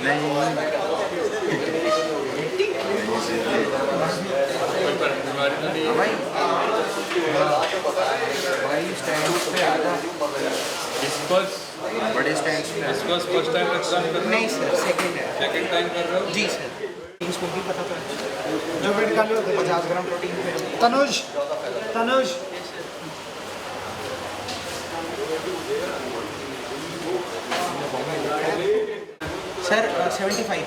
भाई स्टैंड पे आ जा। बड़े स्टैंड पे फर्स्ट टाइम एग्जाम कर रहे नहीं सर, सेकंड है। सेकंड टाइम कर रहे हो जी सर। इसको भी पता था जो वेट कर लो 50 ग्राम प्रोटीन पे। तनुज सर 75।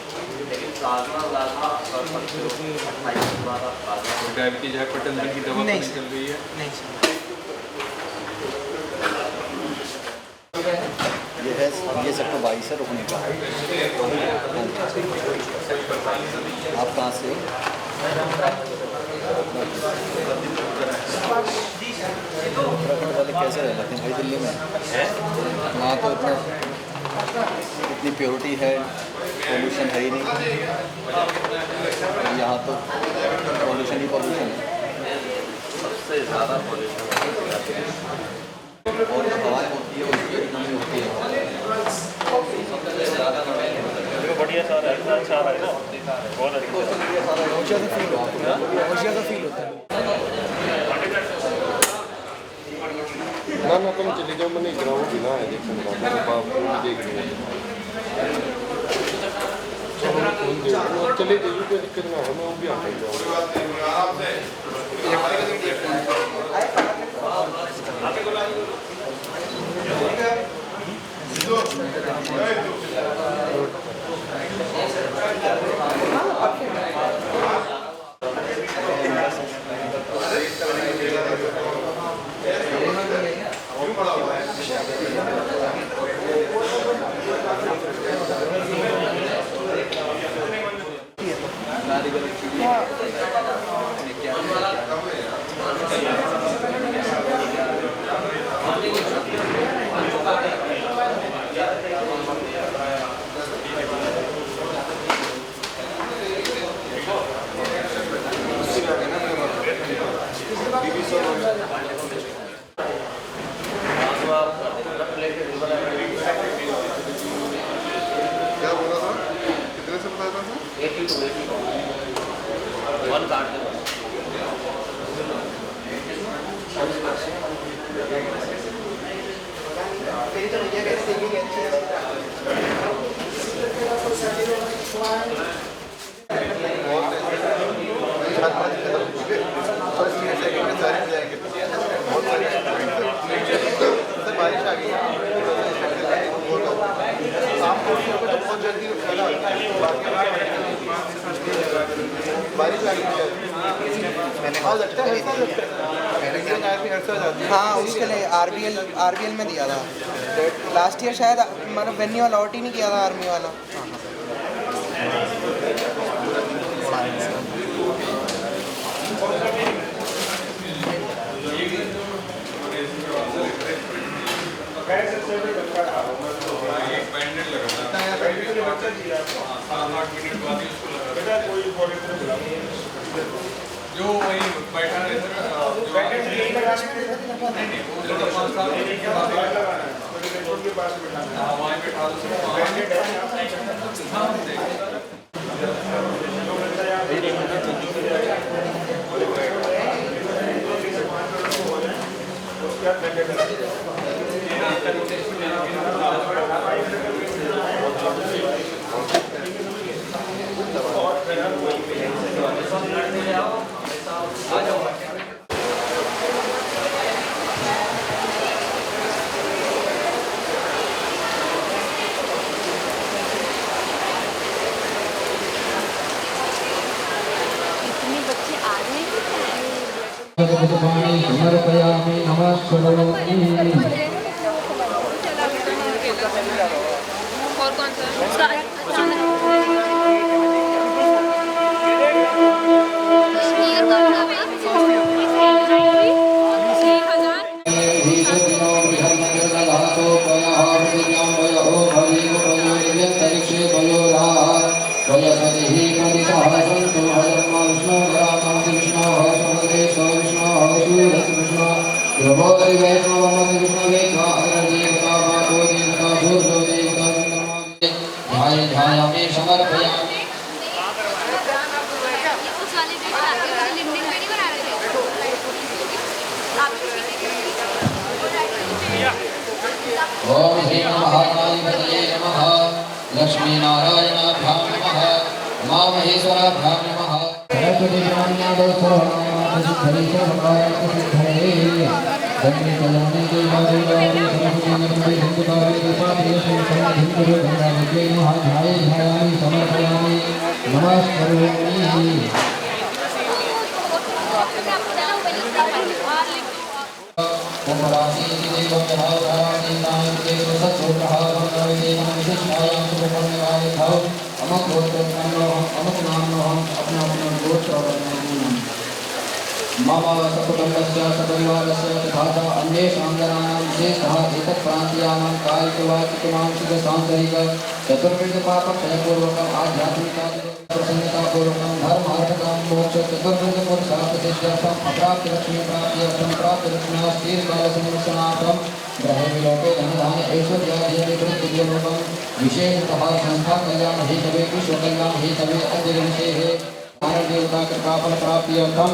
डायबिटीज हाइपरटेंशन की दवा नहीं चल रही है? नहीं सर। ये सेक्टर 22 है रुकने का। आप कहाँ से हो? उत्तराखंड वाले कैसे रह जाते हैं भाई दिल्ली में? वहाँ तो इतनी प्योरिटी है, पॉल्यूशन है ही नहीं। यहाँ तो पॉल्यूशन ही पॉल्यूशन है। सबसे ज़्यादा पॉल्यूशन और हवाएं होती है उसकी कमी होती है। बढ़िया सारा है, अच्छा रहा है ना, बहुत अच्छा फील होता है। ना तुम चले जाओ, मैंने गिराओ बिना है देख सकता बाप को भी देख रहे हैं। चले जाइए, कोई दिक्कत ना हो, मैं वो भी आ क्या बोला था? कितने से बताया था? 82 वन कार्ड बारिश आ गई शाम को तो बहुत जल्दी बारिश आ गई। हाँ उसके लिए आरबीएल में दिया था लास्ट ईयर शायद, मतलब वेन्यू अलॉट ही नहीं किया था आर्मी वाला। जो वही बैठा समर्पयामि नमः करोमि। और कौन सा ध्यायामि समर्पयामि उस वाले जो बनाते हैं लिमलिंग में नहीं बना रहे थे आप ओम श्री महाकालीपतये नमः लक्ष्मी नारायणाभ्यां नमः उमामहेश्वराभ्यां नमः सरस्वती ब्रह्मण्यादो सर्वनामसिद्धये सर्वकार्यसिद्धये गंगे कल्याणे देवादेवानि सरस्वती नर्मदे सिन्धुकारे देवादेवस्य सन्निधिं गंगाविद्ये नमः ध्यायामि समर्पयामि नमस्करोमि ओम राशि देवं यहाराणि नामके सत्सुप्रहारणाय विशिष्टायां सुब्रह्मण्याय भव अमक गोत्रनामो अमक नामो हम अपना अपना गोत्र वर्णयामि मम सकुटुम्बस्य सपरिवारस्य तथा अन्येषां जनानां विशेषतः एतत्प्रान्तीयानां कायिकवाचिकमानसिकसांसारिक चतुर्विधपापक्षयपूर्वकम् आध्यात्मिकादिप्रसन्नतापूर्वकं धर्मार्थकां मोक्ष चतुर्विधपुरुषार्थसिद्ध्यर्थम् अप्राप्तिलक्ष्मीप्राप्त्यर्थं प्राप्तिलक्ष्म्यास्तीर्कालसंरक्षणार्थं ग्रहे विलोके धनधान्य ऐश्वर्यादिवृत्तिपूर्वकं विशेषतः संस्थाकल्याणहेतवे विश्वकल्याणहेतवे अद्यविशेषे नारायणदेवता कृपाफलप्राप्त्यर्थं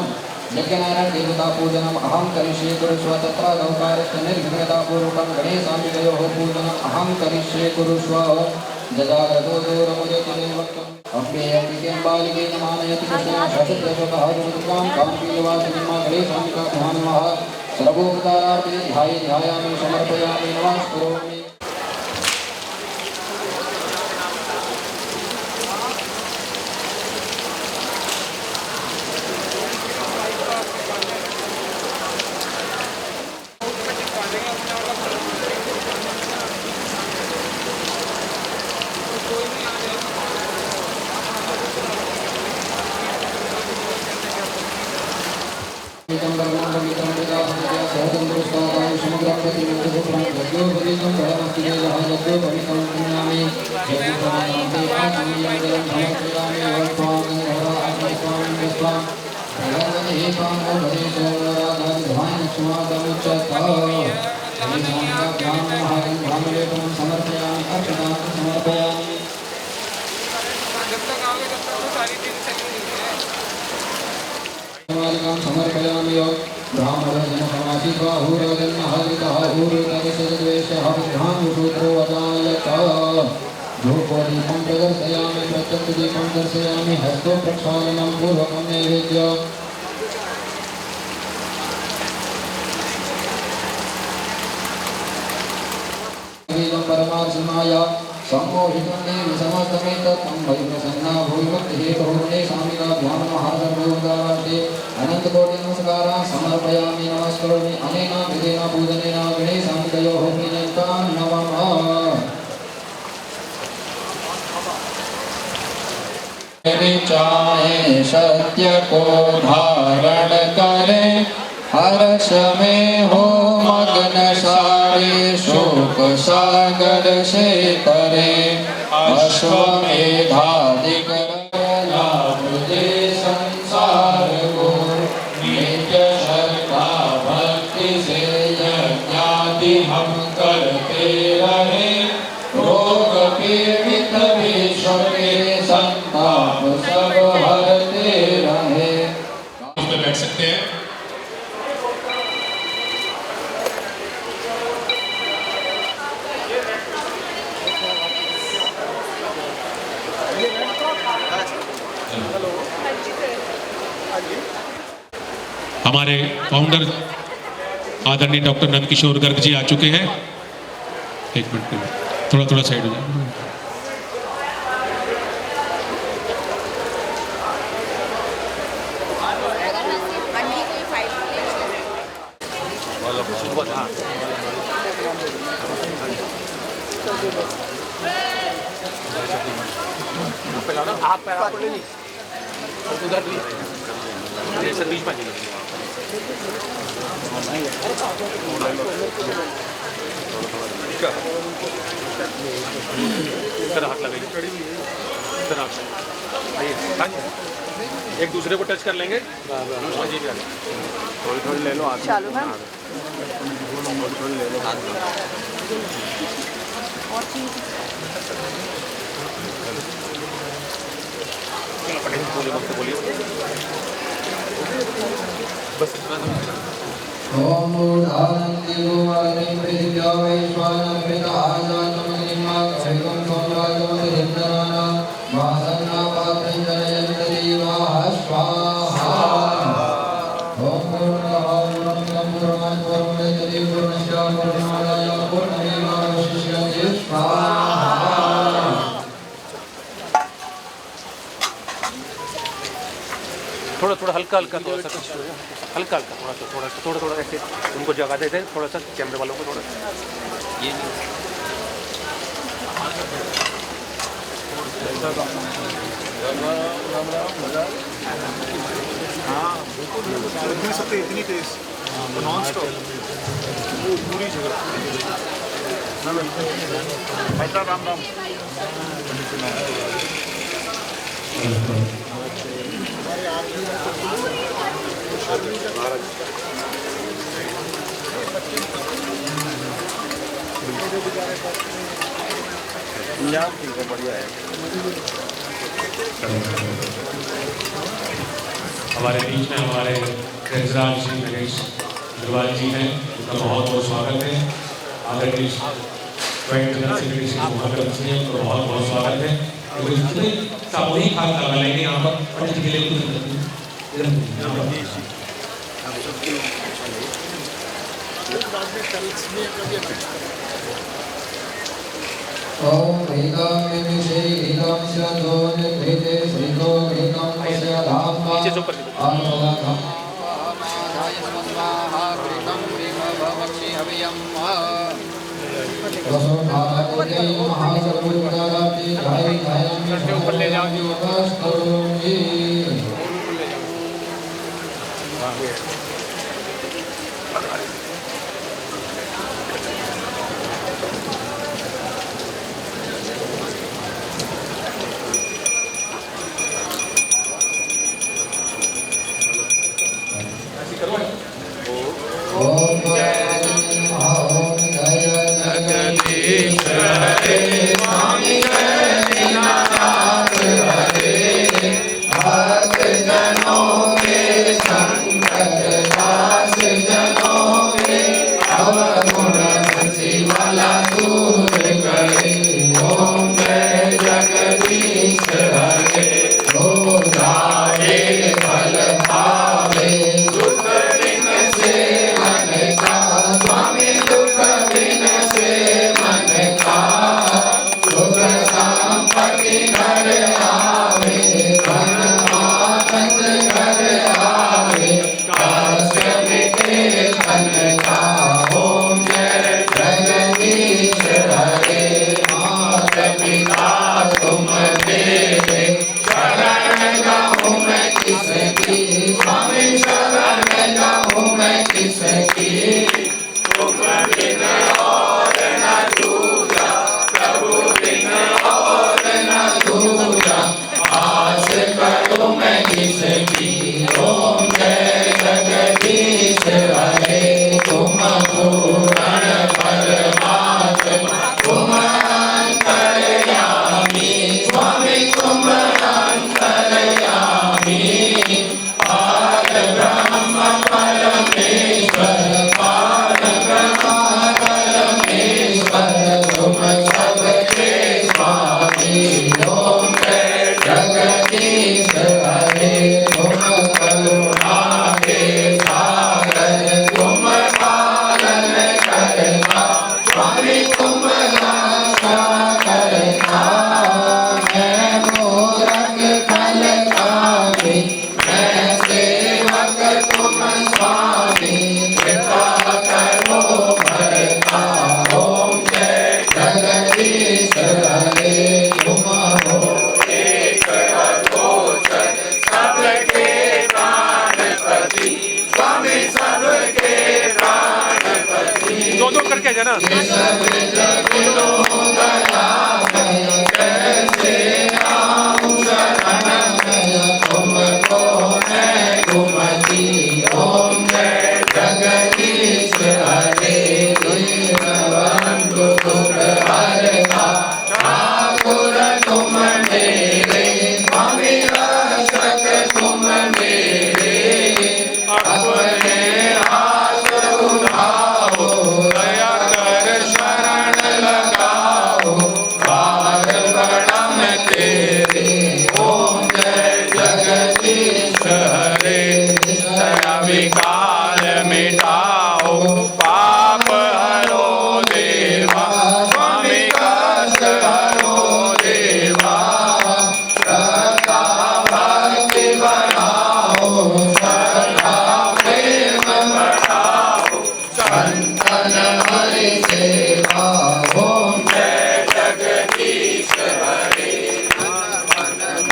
यज्ञनारायण देवता पूजनम अहम करिष्ये कुरुष्व तत्र गौकारस्य निर्विघ्नता पूर्वकं गणेशाम्बिकयोः पूजनम अहम करिष्ये कुरुष्व जजागतो दूरमुदयतिदेवक्तम् अम्बे अम्बिकें बालिके नमानयति कृष्णा शतद्रशतः दुर्गां काम्पीनिवासिनीं गणेशाम्बिकाभ्यां नमः सर्वोपकारार्थे ध्यायामि समर्पयामि नमस्करोमि समर्पयामि ब्राह्मणजनसमासिकाहुरजन्महरितः ऊरुतरिषद्वेषः विद्धानुसूत्रो वदायत धूपोदीपं प्रदर्शयामि प्रत्यक्षदीपं दर्शयामि हस्तो प्रक्षालनं पूर्वकं नैवेद्य परमार्शिमाय सम्मोहितं देवि समस्तमेतत्तं वैप्रसन्ना भूविभक्तिहेतुर्णे सामिकाभ्यां नमः सर्वोपकारार्थे अनन्तकोटिनमस्काराः समर्पयामि नमस्करोमि अनेन विधेन पूजनेन गणेशाम्बिकयोः प्रीत्यर्थं नमः चाहे सत्य को धारण करे हर्ष में हो मग्न सारे शोक सागर से करे अश्वमेधाधिक लाभ दे संसार को नित्य श्रद्धा भक्ति से यज्ञादि हम करते रहे रोग पीड़ित विश्व के संताप सब हरते रहे। बैठ सकते हैं। हमारे फाउंडर आदरणीय डॉक्टर नंदकिशोर गर्ग जी आ चुके हैं। एक मिनट थोड़ा थोड़ा साइड हो जाए। आप पैर आपको ले ली उधर ली सर बीच में हाथ लगाइए एक दूसरे को टच कर लेंगे। थोड़ी थोड़ी ले लो चालू है थोड़ी ले लो हाथ और चीज ओम मूर्धानंदी गोवारे पृथिव्या वैश्वानर पिताजातमग्निमा कविगुं सोमराजमतिरिन्द्राना वासन्ना पात्रञ्जनयन्तदेवाः स्वाहा ओम पूर्णमदं पूर्णं पूर्णमिदं पूर्णस्य पूर्णमादाय पूर्णमेवावशिष्यते स्वाहा। थोड़ा थोड़ा हल्का हल्का थोड़ा सा हल्का हल्का थोड़ा थोड़ा ऐसे उनको जगा देते हैं थोड़ा सा कैमरे वालों को थोड़ा ये इतनी तेज नॉन स्टॉप पूरी जगह राम राम बढ़िया है। हमारे बीच में हमारे खजराज श्री नरेश अग्रवाल जी हैं, उनका बहुत बहुत स्वागत है। आदरणीय joint general secretary Shri Mohammad ji हैं, उनका बहुत बहुत स्वागत है। सामूहिक हाथ लगा लेंगे यहाँ पर पंडित के लिए ओम वेदं विमिषे वेदं शतो निर्भीते श्रीतो वेदं वस्य धाम्मा अमृतम् महामाधाय स्वाहा प्रीतं प्रेम भवक्षि हव्यं वसुधारते महासर्वोत्तराप्ति जय जय ऊपर ले जाओ जी ओम जय जगदीश हरे स्वामी जय दीनानाथ हरे भक्त जनों के संकट नाश जनों के अवगुण सचिवाला दूर करे। ओम जय जगदीश हरे हो जाए फल पावे दुख बिन से मन का स्वामी दुख बिन से मन का सुख संपत्ति घर आवे धन आनंद घर आवे कष्ट मिटे धन का। ओम जय जगदीश हरे मात पिता तुम मेरे शरण गाऊं मैं किसकी स्वामी शरण गाऊं मैं किसकी तुम बिन और न दूजा प्रभु बिन और न दूजा आस करूं मैं किसकी। ओम जय जगदीश हरे तुम पूर्ण परमात्मा तुम अंतर्यामी स्वामी तुम अंतर्यामी पार ब्रह्म परमेश्वर पार ब्रह्म परमेश्वर तुम सबके स्वामी। ओम जय जगदीश हरे तुम करुणा के सागर तुम पालन करना स्वामी तुम रक्षा करना। मैं मूरख फल कामी मैं सेवक तुम स्वामी कृपा करो भरता। ओम जय जगदीश हरे तुम हो एक अगोचर सबके प्राणपति स्वामी सबके प्राणपति। दो दो करके जाना सब जगो दयामय कैसे आऊं शरण में तुमको मैं घुमती। ओम जय जगदीश हरे दीनबंधु दुख हरता ठाकुर तुम मेरे स्वामी विकार मिटाओ पाप हरो देवा स्वामी कष्ट हरो देवा श्रद्धा भक्ति बढ़ाओ श्रद्धा प्रेम बढ़ाओ संतन हरि सेवा ओम जय जगदीश हरे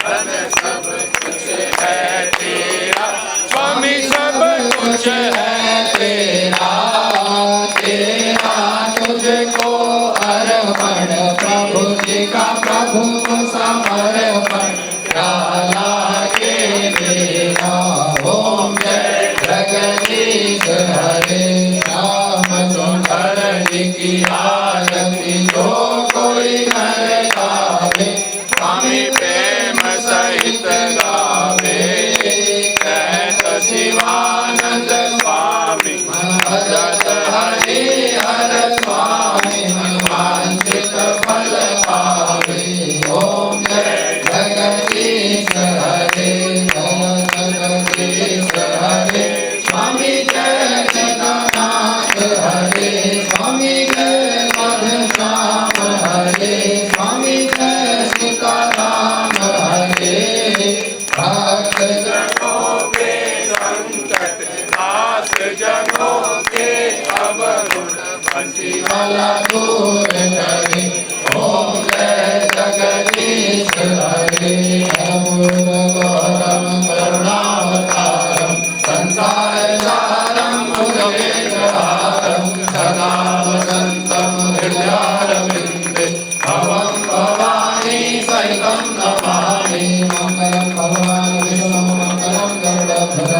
मन सब कुछ है तेरा स्वामी सब कुछ है तेरा तेरा तुझको अर्पण प्रभु जी का प्रभु समर्पण प्याला के मेरा ओम जय जगदीश हरे श्याम सुंदर जी की आरती जो कोई नर गावे स्वामी प्रेम सहित गावे कहत शिवानंद स्वामी भजत हरि हर स्वामी वांछित फल पावे ओम जय जगदीश हरे जगदीश हरे स्वामी जय जगन्नाथ हरे स्वामी जय श्याम हरे स्वामी जय सीताराम हरे भक्त जनों के संकट नाश जनों के अवरुण बंसी वाला दूर करे ओम जय जगदीश हरे अमूर्तगौरम करुणावतारम संसार सारम भुजगेन्द्रहारम सदा वसन्तं हृदयारविन्दे भवं भवानी सहितं नमामि मङ्गलं भगवान् विष्णु मङ्गलं गरुडध्वज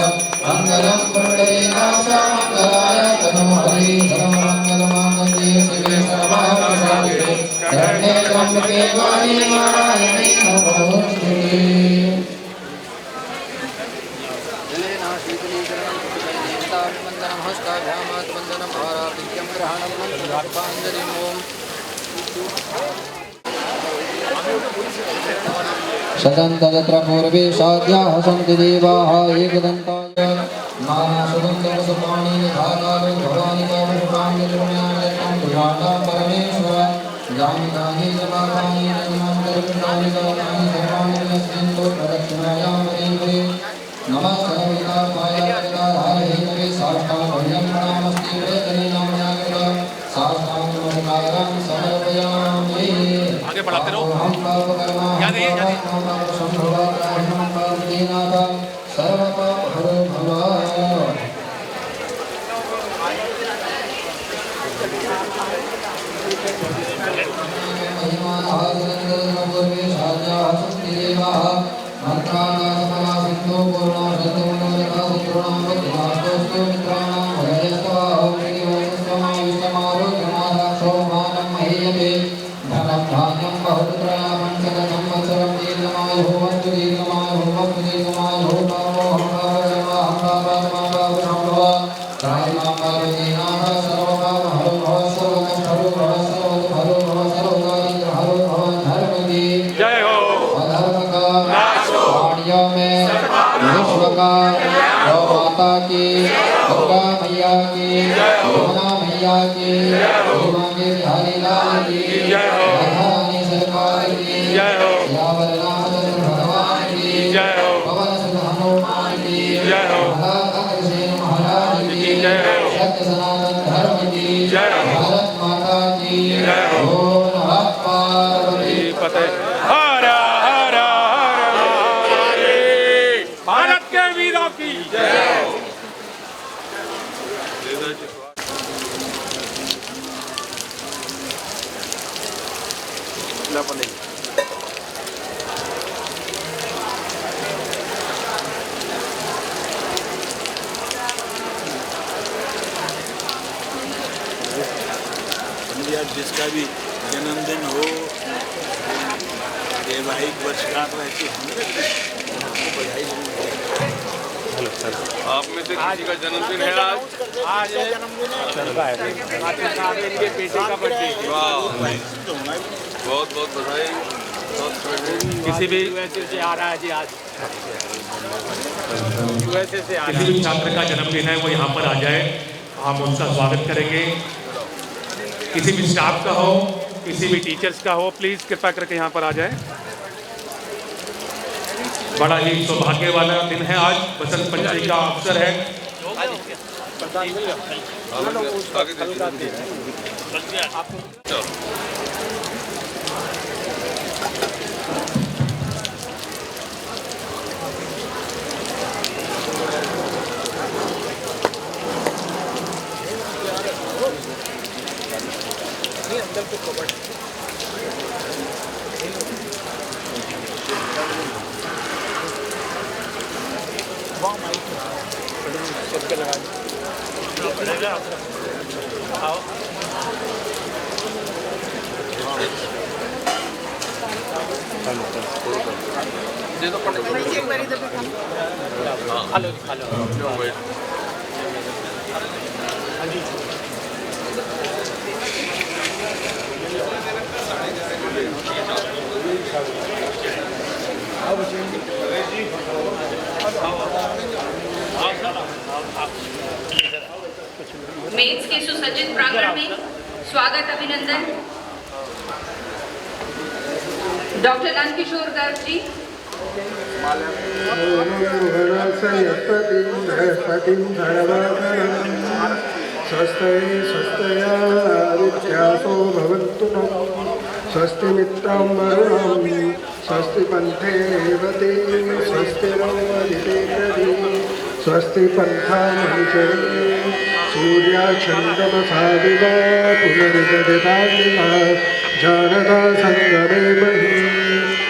मङ्गलं पुण्डरीकाक्ष मङ्गलाय तनोहरि सर्वमङ्गलमाङ्गल्ये शिवे सर्वार्थसाधिके शरण्ये त्र्यम्बके गौरी नारायणी नमोस्तुते शतं तत्र पूर्वे साध्याः सन्ति देवाः एकदन्ताय नानासुगन्धवसुपाणि धाकालो भवानि कामपुष्पाण्यं पुराणां परमेश्वर जामिकानि जपाकानि नमान्तरिक्षाणि गौणानि सर्वाणि यस्मिन्तो प्रदक्षिणायां हरिं नमस्कारविकाराय विकाराय हेतवे साष्टाङ्गं प्रणामस्ति वेदनीनां जागृतं साष्टाङ्गनमस्कारं समर्पयामि आगे बढ़ाते रहो हम पापकर्मा याद है सर्वपापहरो भव माता की दुर्गा मैया की यमुना मैया की मांगे बिहारी लाल की राधारानी सरकार की सियावर रामचंद्र भगवान की पवन सुत हनुमान की अग्रसेन महाराज की सत्य सनातन धर्म की भारत माता की ओम नमः पार्वती पते हर हर हर भारत के वीरों की जय जिसका भी जन्मदिन हो वैवाहिक वर्षगांठ रहती हमको बधाई आप में से किसी का जन्मदिन है आज इनके बेटे का बर्थडे बहुत बहुत बधाई किसी भी आ रहा है जी आज किसी भी छात्र का जन्मदिन है वो यहाँ पर आ जाए, हम उनका स्वागत करेंगे। किसी भी स्टाफ का हो, किसी भी टीचर्स का हो, प्लीज़ कृपा करके यहाँ पर आ जाए। बड़ा ही सौभाग्य वाला दिन है आज, बसंत पंचमी का अवसर है। मेज के सुसज्जित प्रांगण में स्वागत अभिनंदन डॉक्टर नंदकिशोर गर्ग जी। स्वस्त्यासो भवन्तु नः स्वस्ति मित्रं वरुणं स्वस्ति पन्थे रेवते स्वस्ति नवदिते स्वस्ति पन्थामनुचरे सूर्याचन्द्रमसादिव पुनर्जगदादिवा जानता सङ्गमे महि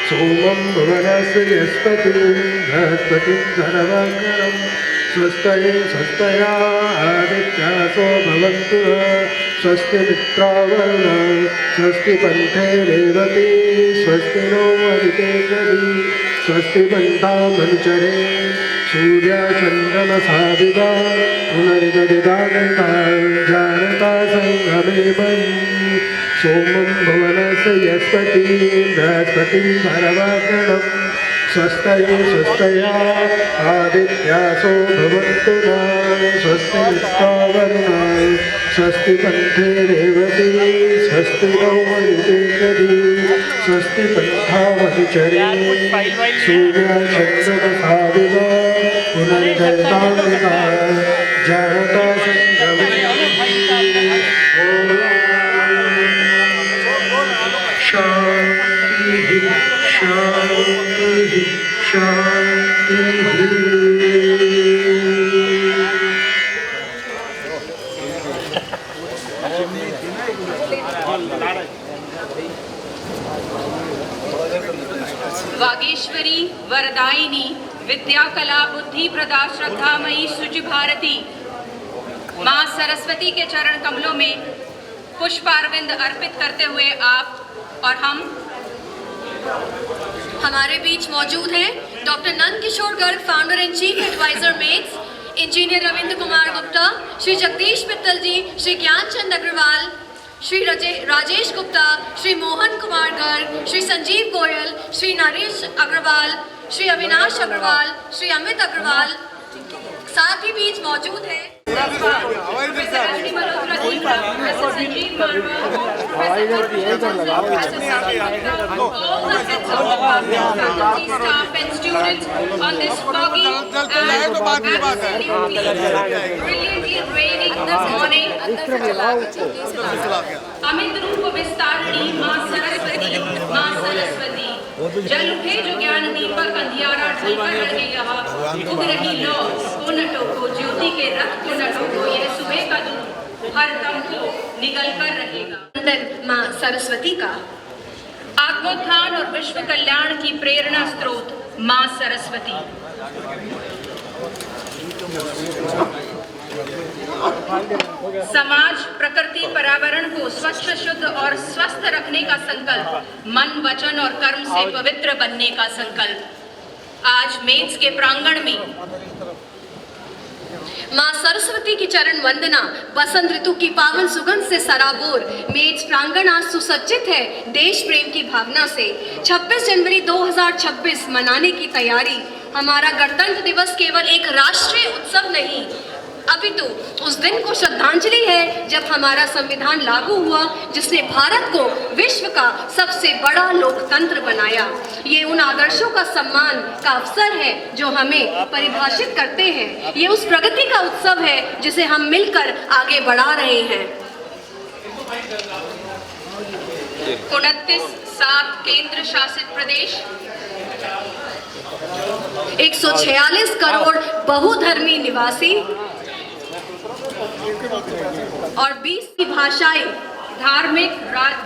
सोमं भुवनस्य यस्पतिं बृहस्पतिं धनवाकरं स्वस्तये स्वस्तया आदित्यासो भवन्तु स्वस्ति मित्रावरुणा स्वस्ति पन्थे रेवती स्वस्ति नो वदिते स्वस्ति पन्थामनुचरे सूर्याचन्द्रमसादिवा पुनर्जगदादिवा जानता सङ्गमे महि सोमं भुवनस्य यस्पतिं बृहस्पतिं धनवाकरं स्वस्तये स्वस्तया आदित्यासो भवन्तु नः स्वस्ति मित्रावरुणा स्वस्ति पन्थे रेवती स्वस्ति नो वदिते स्वस्ति पन्थामनुचरे सूर्याचन्द्रमसादिवा पुनर्जगदादिवा जानता सङ्गमे शान्तिः शान्तिः शान्तिः। वागेश्वरी वरदायिनी विद्या कला बुद्धि प्रदा श्रद्धामयी शुचि भारती माँ सरस्वती के चरण कमलों में पुष्पारविंद अर्पित करते हुए आप और हम हमारे बीच मौजूद हैं doctor Nandkishore Garg, founder and chief adviser MATES, engineer Ravindra Kumar Gupta, Shri Jagdish Mittal ji, Shri Gyanchand Agarwal, Shri Rajesh Gupta, Shri Mohan Kumar Garg, Shri Sanjeev Goyal, Shri Naresh Agarwal, Shri Avinash Agarwal, Shri Amit Agarwal साथ ही बीच मौजूद है। अमित रूप विस्तारिणी माँ सरस्वती, माँ सरस्वती जल उठे जो ज्ञान दीपक अंधियारा ढलकर रहे यहाँ उग रही लो को न टोको ज्योति के रथ को न टोको यह सुबह का दूध हर दम को निगल कर रहेगा। अंदर माँ सरस्वती का आत्मोत्थान और विश्व कल्याण की प्रेरणा स्रोत माँ सरस्वती। समाज, प्रकृति, पर्यावरण को स्वच्छ, शुद्ध और स्वस्थ रखने का संकल्प, मन, वचन और कर्म से पवित्र बनने का संकल्प आज मेट्स के प्रांगण में माँ सरस्वती की चरण वंदना, बसंत ऋतु की पावन सुगंध से सराबोर मेज प्रांगण आज सुसज्जित है देश प्रेम की भावना से। 26 जनवरी 2026 मनाने की तैयारी। हमारा गणतंत्र दिवस केवल एक राष्ट्रीय उत्सव नहीं, अपितु उस दिन को श्रद्धांजलि है जब हमारा संविधान लागू हुआ, जिसने भारत को विश्व का सबसे बड़ा लोकतंत्र बनाया। ये उन आदर्शों का सम्मान का अवसर है जो हमें परिभाषित करते हैं। ये उस प्रगति का उत्सव है जिसे हम मिलकर आगे बढ़ा रहे हैं। 29 7 केंद्र शासित प्रदेश, 146 करोड़ बहुधर्मी निवासी और 20 की भाषाएं धार्मिक,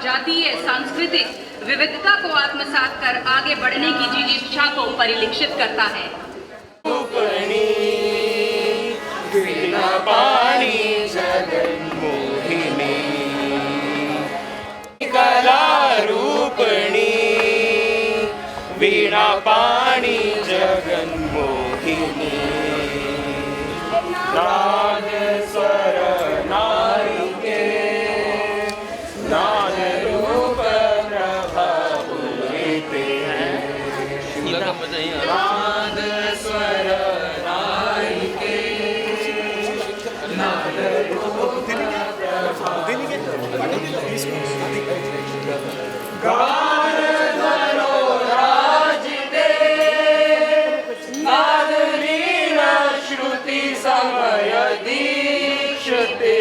जातीय, सांस्कृतिक विविधता को आत्मसात कर आगे बढ़ने की जिज्ञासा को परिलक्षित करता है। कला रूपणी वीणा पाणी जगन मोहिनी, नाद स्वर नारी के नाद रूप प्रभाव लेते हैं, नाद स्वर नारी के नाद रूप प्रभाव गान धरो राज दे, नाद लीला श्रुति समय दीक्षते,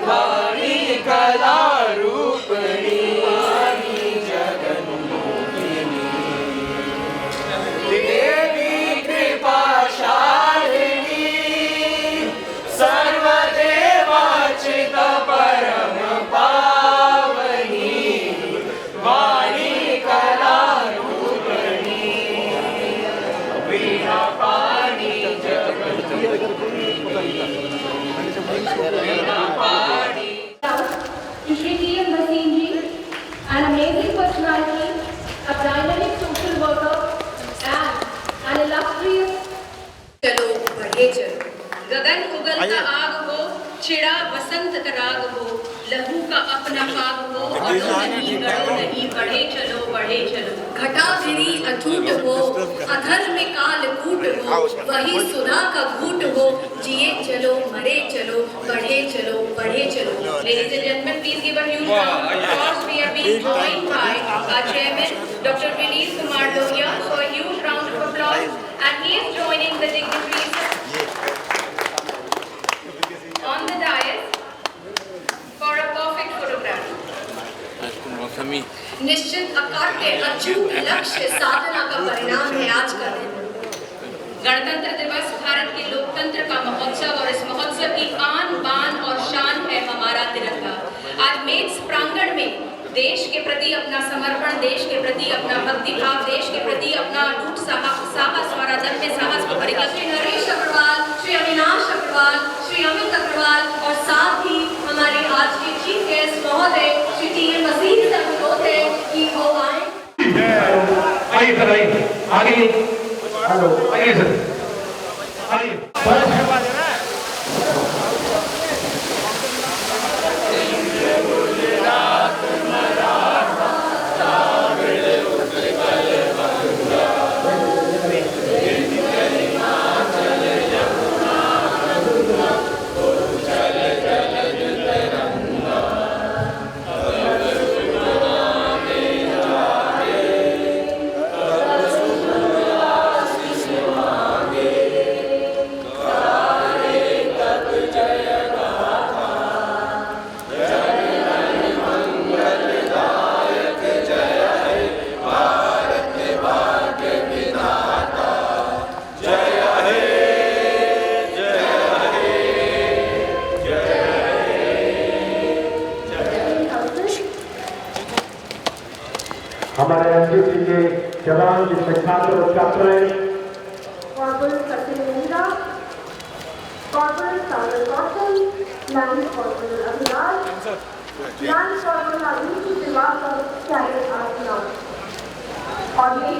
वाणी कला रूपणी जगन मोहिनी, देवी कृपा शालिनी सर्वदेवाचित परम पावनी, वाणी कला रूपणी वीणा पाणी जगन वीणा पाणी। Shri T.M. Bhasin ji, an amazing personality, a dynamic social worker, and an illustrious. चलो बढ़े चलो, गगन उगलता आग हो, छिड़ा बसंत का राग हो, लहू का अपना पाग हो, नहीं बढ़े चलो बढ़े चलो। घटा भिरी अटूट हो, अधर में काल कूट हो, वही सुधा का घूट हो, जिए चलो मरे चलो बढ़े चलो बढ़े चलो। Ladies and gentlemen, please give a huge round of applause. We are being joined by our chairman, Dr. Vineet Kumar Lohia. So a huge round of applause, and he is joining the dignitaries on the dais for a perfect photograph. निश्चित अकाट्य अचूक लक्ष्य साधना का परिणाम है आज का दिन। गणतंत्र दिवस भारत के लोकतंत्र का महोत्सव, और इस महोत्सव की आन बान और शान है हमारा तिरंगा। आज मेज प्रांगण में देश के प्रति अपना समर्पण, देश के प्रति अपना भक्ति भाव, देश के प्रति अपना अटूट साहस और अदम्य साहस को परिलक्षित नरेश अग्रवाल, श्री अविनाश अग्रवाल, श्री अमित अग्रवाल और साथ ही हमारे आज के चीफ गेस्ट महोदय श्री टी.एम. बसीन से अनुरोध है कि वो आए। आइए सर, आइए आगे, हेलो आइए सर, आइए। हमारे एनसीसी के जवान, जिसमें छात्र और छात्राएं, corporal Sachin Meera, corporal Sagar Kaushal, lance corporal Abhilash, lance corporal Ayush Diwakar, cadet Aasna और ये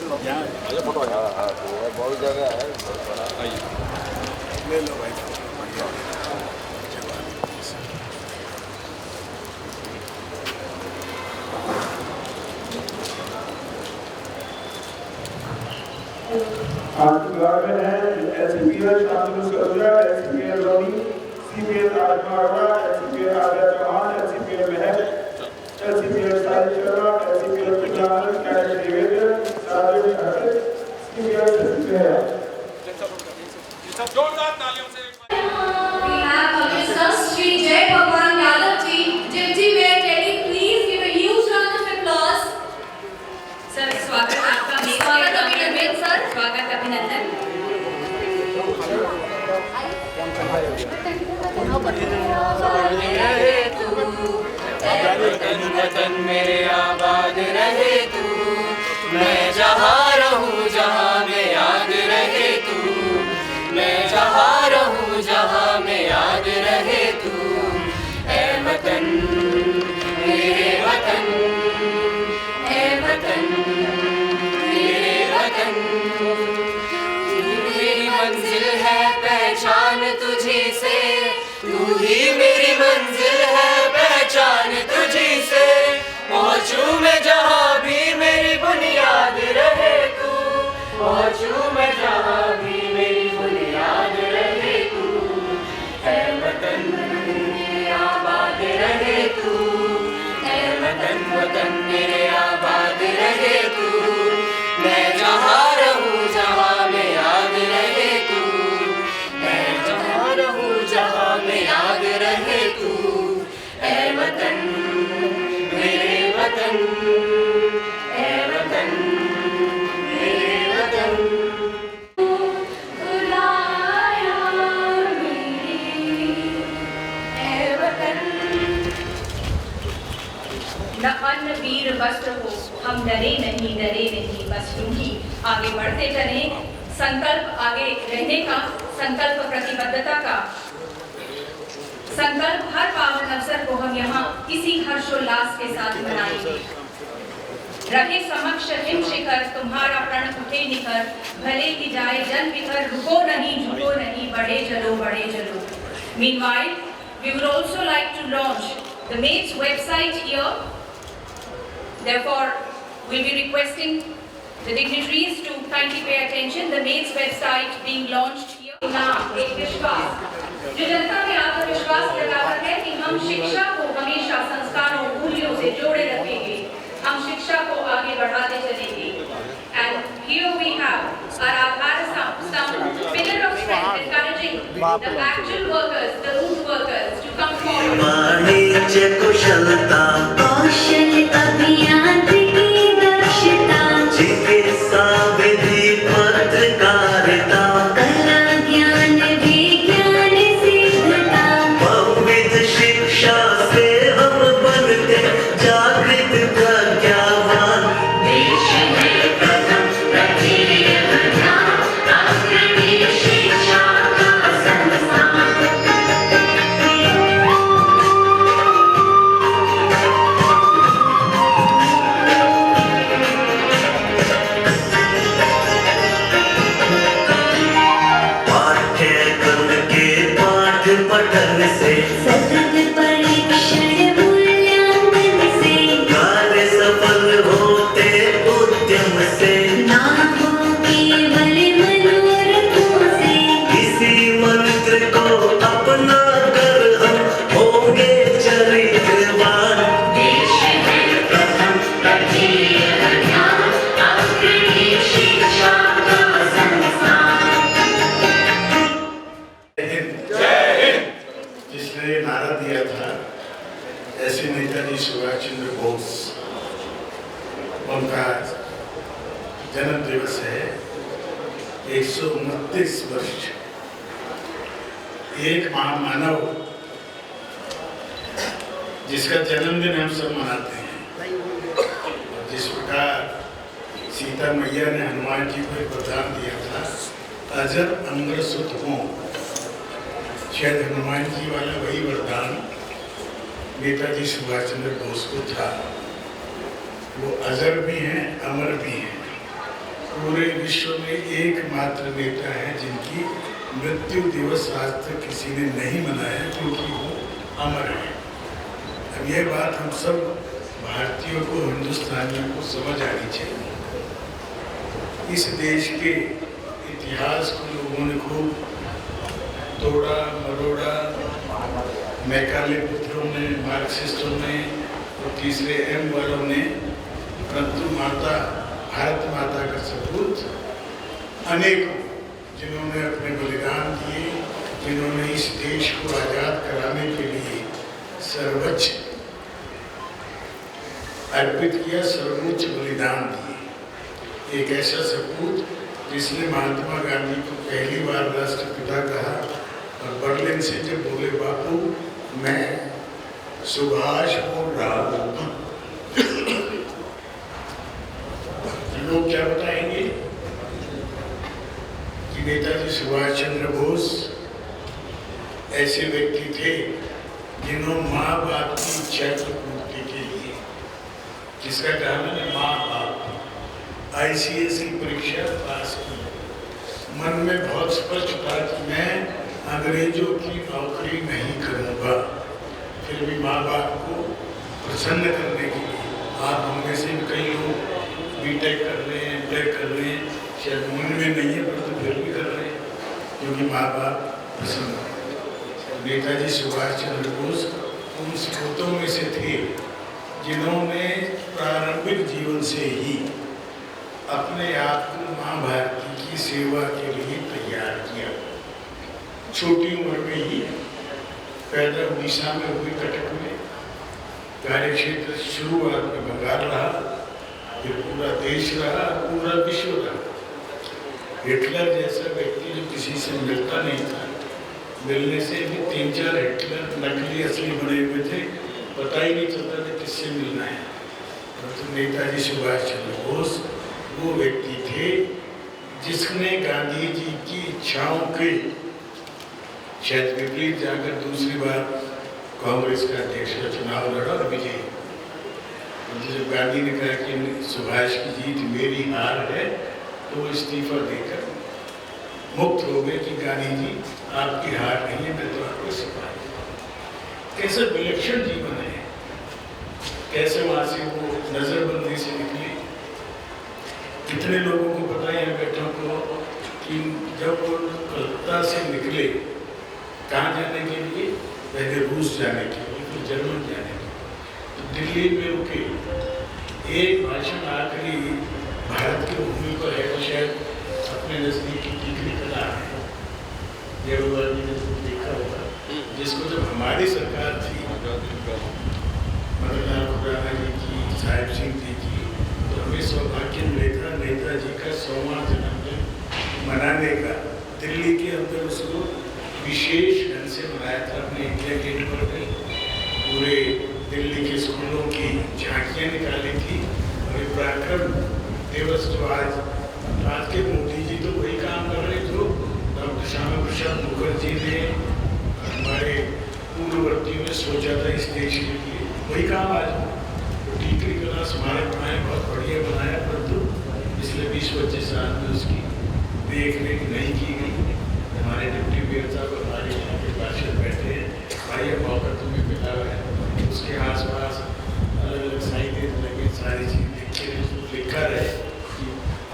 बहुत जगह है। ले लो भाई। आशीर्वाद है SPL Shantanu Karuna, SPL Ravi, CPL Atmada, SPL Arya Chauhan, SPL Mahal, SPL Sai Sharma, SPL Kumar, cadet Devendra, सार्वजनिक हर्षित, सीपीएल सचिव। जोरदार तालियों से We have Mr. Sri Jay Bhagwan Yadav ji. Jimji, we are ready. Please give a huge round of applause. Sir स्वागत आपका स्वागत अभिनंदन सर। स्वागत अभिनंदन। वतन मेरे आबाद रहे तू, मैं जहाँ रहूँ जहाँ में याद रहे तू, मैं जहाँ रहूँ जहाँ में याद रहे तू, ऐ वतन मेरे वतन, ऐ वतन मेरे वतन, तू मेरी मंजिल है पहचान तुझी से, तू ही मेरी मंजिल है पहचान तुझी से, पहुँचूं मैं जहाँ भी मेरी बुनियाद रहे तू, पहुँचूं मैं जहाँ भी मेरी बुनियाद रहे तू, ऐ वतन मेरे आबाद रहे तू, ऐ वतन वतन मेरे आबाद रहे तू, मैं जहाँ रहूँ जहाँ में याद रहे तू, मैं जहाँ रहूँ जहाँ में याद रहे तू, ऐ वतन मेरे वतन, ऐ वतन मेरे वतन। बुलाया मेरी ऐ वतन। न अन्न वीर वस्त्र हो, हम डरे नहीं बस यूं ही आगे बढ़ते चले। संकल्प आगे रहने का, संकल्प प्रतिबद्धता का, संकल्प हर पावन अवसर को हम यहाँ इसी हर्षोल्लास के साथ मनाएंगे। रहे समक्ष हिम शिखर, तुम्हारा प्रण उठे निखर, भले की जाए जन विखर, रुको नहीं झुको नहीं, बढ़े चलो। Meanwhile, we would also like to launch the MAID's website here. Therefore, we'll be requesting the dignitaries to kindly pay attention. The MAID's website being launched here. एक विश्वास जो जनता में आत्मविश्वास जगाता है कि हम शिक्षा को हमेशा संस्कारों मूल्यों से जोड़े रखेंगे, हम शिक्षा को आगे बढ़ाते चलेंगे। And here we have our Aadhar stump, pillar of strength, encouraging the actual workers, the root workers to come forward. वाणिज्य कुशलता, कौशल अभियांत्रिकी दक्षता, चिकित्सा विधि पत्रकारिता, कला ज्ञान विज्ञान सिद्धता, बहुविध शिक्षा से हम बनते जागृत प्रज्ञावान, देश में प्रथम तृतीय ध्यान, अग्रणी शिक्षा का संस्थान। पाठ्यक्रम के पाठ पठन से, सतत परीक्षण मूल्यांकन से, कार्य सफल होते उद्यम से, ना हो केवल मनोरथों से, इसी मंत्र को अपना कर हम होंगे चरित्रवान, देश में प्रथम तृतीय ध्यान, अग्रणी शिक्षा का संस्थान। जिसने ये नारा दिया था, ऐसे नेताजी सुभाष चंद्र बोस, उनका जन्म दिवस है 129 वर्ष। एक महामानव जिसका जन्मदिन हम सब मनाते हैं, और जिस प्रकार सीता मैया ने हनुमान जी को एक वरदान दिया था, अजर अमर सुत हों, शायद हनुमान जी वाला वही वरदान नेताजी सुभाष चंद्र बोस को था। वो अजर भी हैं, अमर भी हैं। पूरे विश्व में एकमात्र नेता हैं जिनकी मृत्यु दिवस आज तक किसी ने नहीं मनाया, क्योंकि वो अमर है। अब यह बात हम सब भारतीयों को, हिंदुस्तानियों को समझ आनी चाहिए। इस देश के इतिहास को लोगों ने खूब तोड़ा मरोड़ा, मैकाले पुत्रों ने, मार्क्सिस्टों ने और तीसरे एम वालों ने, परंतु माता भारत माता का सपूत अनेकों जिन्होंने अपने बलिदान दिए, जिन्होंने इस देश को आज़ाद कराने के लिए सर्वोच्च अर्पित किया, सर्वोच्च बलिदान दिए। एक ऐसा सपूत जिसने महात्मा गांधी को पहली बार राष्ट्रपिता कहा और बर्लिन से जब बोले, बापू मैं सुभाष बोल रहा हूँ, लोग क्या बताएंगे कि नेताजी सुभाष चंद्र बोस ऐसे व्यक्ति थे जिन्होंने माँ बाप की इच्छा की पूर्ति के लिए, जिसका कहा मैंने माँ बाप, ICS की परीक्षा पास की, मन में बहुत स्पष्ट था कि मैं अंग्रेजों की नौकरी नहीं करूँगा, फिर भी माँ बाप को प्रसन्न करने के लिए। आप उनमें से भी कई लोग बीटेक कर रहे हैं, एमटेक कर रहे हैं, शायद मन में नहीं है परंतु फिर भी कर रहे हैं, क्योंकि माँ बाप पसंद है। नेताजी सुभाष चंद्र बोस उन स्रोतों में से थे जिन्होंने प्रारंभिक जीवन से ही अपने आप को माँ भारती की सेवा के लिए तैयार किया। छोटी उम्र में ही पैदा उड़ीसा में हुई, कटक में, कार्य क्षेत्र शुरुआत में बंगाल रहा, फिर पूरा देश रहा, पूरा विश्व रहा। हिटलर जैसा व्यक्ति जो किसी से मिलता नहीं था, मिलने से भी 3-4 हिटलर नकली असली बने हुए थे, पता ही नहीं चलता था किससे मिलना है। तो नेताजी सुभाष चंद्र बोस वो व्यक्ति थे जिसने गांधी जी की इच्छाओं के शायद विपरीत जाकर दूसरी बार कांग्रेस का अध्यक्ष का चुनाव लड़ा और विजयी। जब गांधी ने कहा कि सुभाष की जीत मेरी हार है, तो वो इस्तीफा देकर मुक्त हो गए कि गांधी जी आपकी हार नहीं है, मैं तो आपको सिपाही। कैसा विलक्षण जीवन है, कैसे वहाँ से वो नजरबंदी से निकले। कितने लोगों को पता है बैठों को कि जब वो कलकत्ता से निकले कहाँ जाने के लिए, पहले रूस जाने के लिए, फिर जर्मन जाने के लिए, तो दिल्ली में रुके। एक भाषण आखिरी भारत की भूमि पर है, तो शायद अपने नजदीकी टिकरी कला है, देवगढ़ जी ने देखा होगा, जिसको जब हमारी सरकार थी, मदनलाल खुराना जी की, साहिब सिंह जी की, तो हमें सौभाग्य मिला था नेताजी का 100वां जन्मदिन मनाने का। दिल्ली के अंदर उसको विशेष ढंग से मनाया था। अपने इंडिया गेट पर भी पूरे दिल्ली के स्कूलों की झांकियाँ निकाली थी। और ये पराक्रम दिवस जो आज के मोदी जी तो वही काम कर रहे जो डॉक्टर श्यामा प्रसाद मुखर्जी ने हमारे पूर्ववर्तियों ने सोचा था इस देश के लिए, वही काम आज तो टीकरी कला स्मारक बनाए, बहुत बढ़िया बनाया, परंतु पिछले 20-25 साल में उसकी देख रेख नहीं की गई। हमारे डिप्टी मेयर साहब हमारे यहाँ के पार्षद बैठे हैं, भाई ये मौका तुम्हें मिला है, उसके आसपास अलग अलग साइटें लगे, सारी चीज़ लिखा रहे कि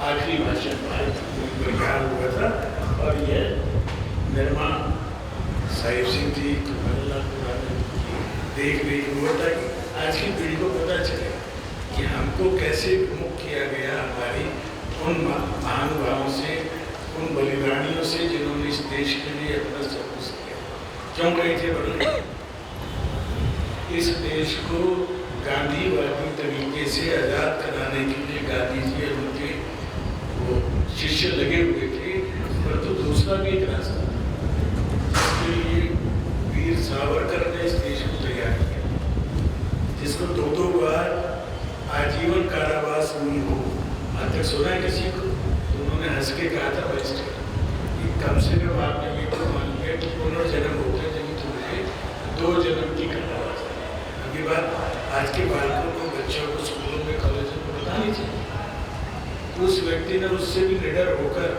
आखिरी भाषण भारत में बिहार हुआ था। और यह निर्माण साहिब सिंह जी देख रेख हुआ था कि आज की पीढ़ी को पता चले कि हमको कैसे मुक्त किया गया हमारी उन महानुभावों से, उन बलिदानियों से जिन्होंने इस देश के लिए अपना सब कुछ किया। क्यों गए थे बदले? इस देश को गांधीवादी तरीके से आज़ाद कराने के लिए गांधी जी और उनके वो शिष्य लगे हुए थे, परंतु दूसरा भी एक रास्ता जिसके लिए वीर सावरकर ने इस देश को तैयार किया, जिसको 2-2 बार आजीवन कारावास हुई हो। आज तक सुना है किसी को? तो उन्होंने हंस के कहा था बैरिस्टर कि कम से कम आपने ये तो मान लिया कि पुनर्जन्म होता है, जब तुम्हें 2 जन्म की कारावास। अभी बात आज के बालकों को, बच्चों को स्कूलों में, कॉलेजों में पता नहीं चाहिए। उस व्यक्ति ने उससे भी निडर होकर,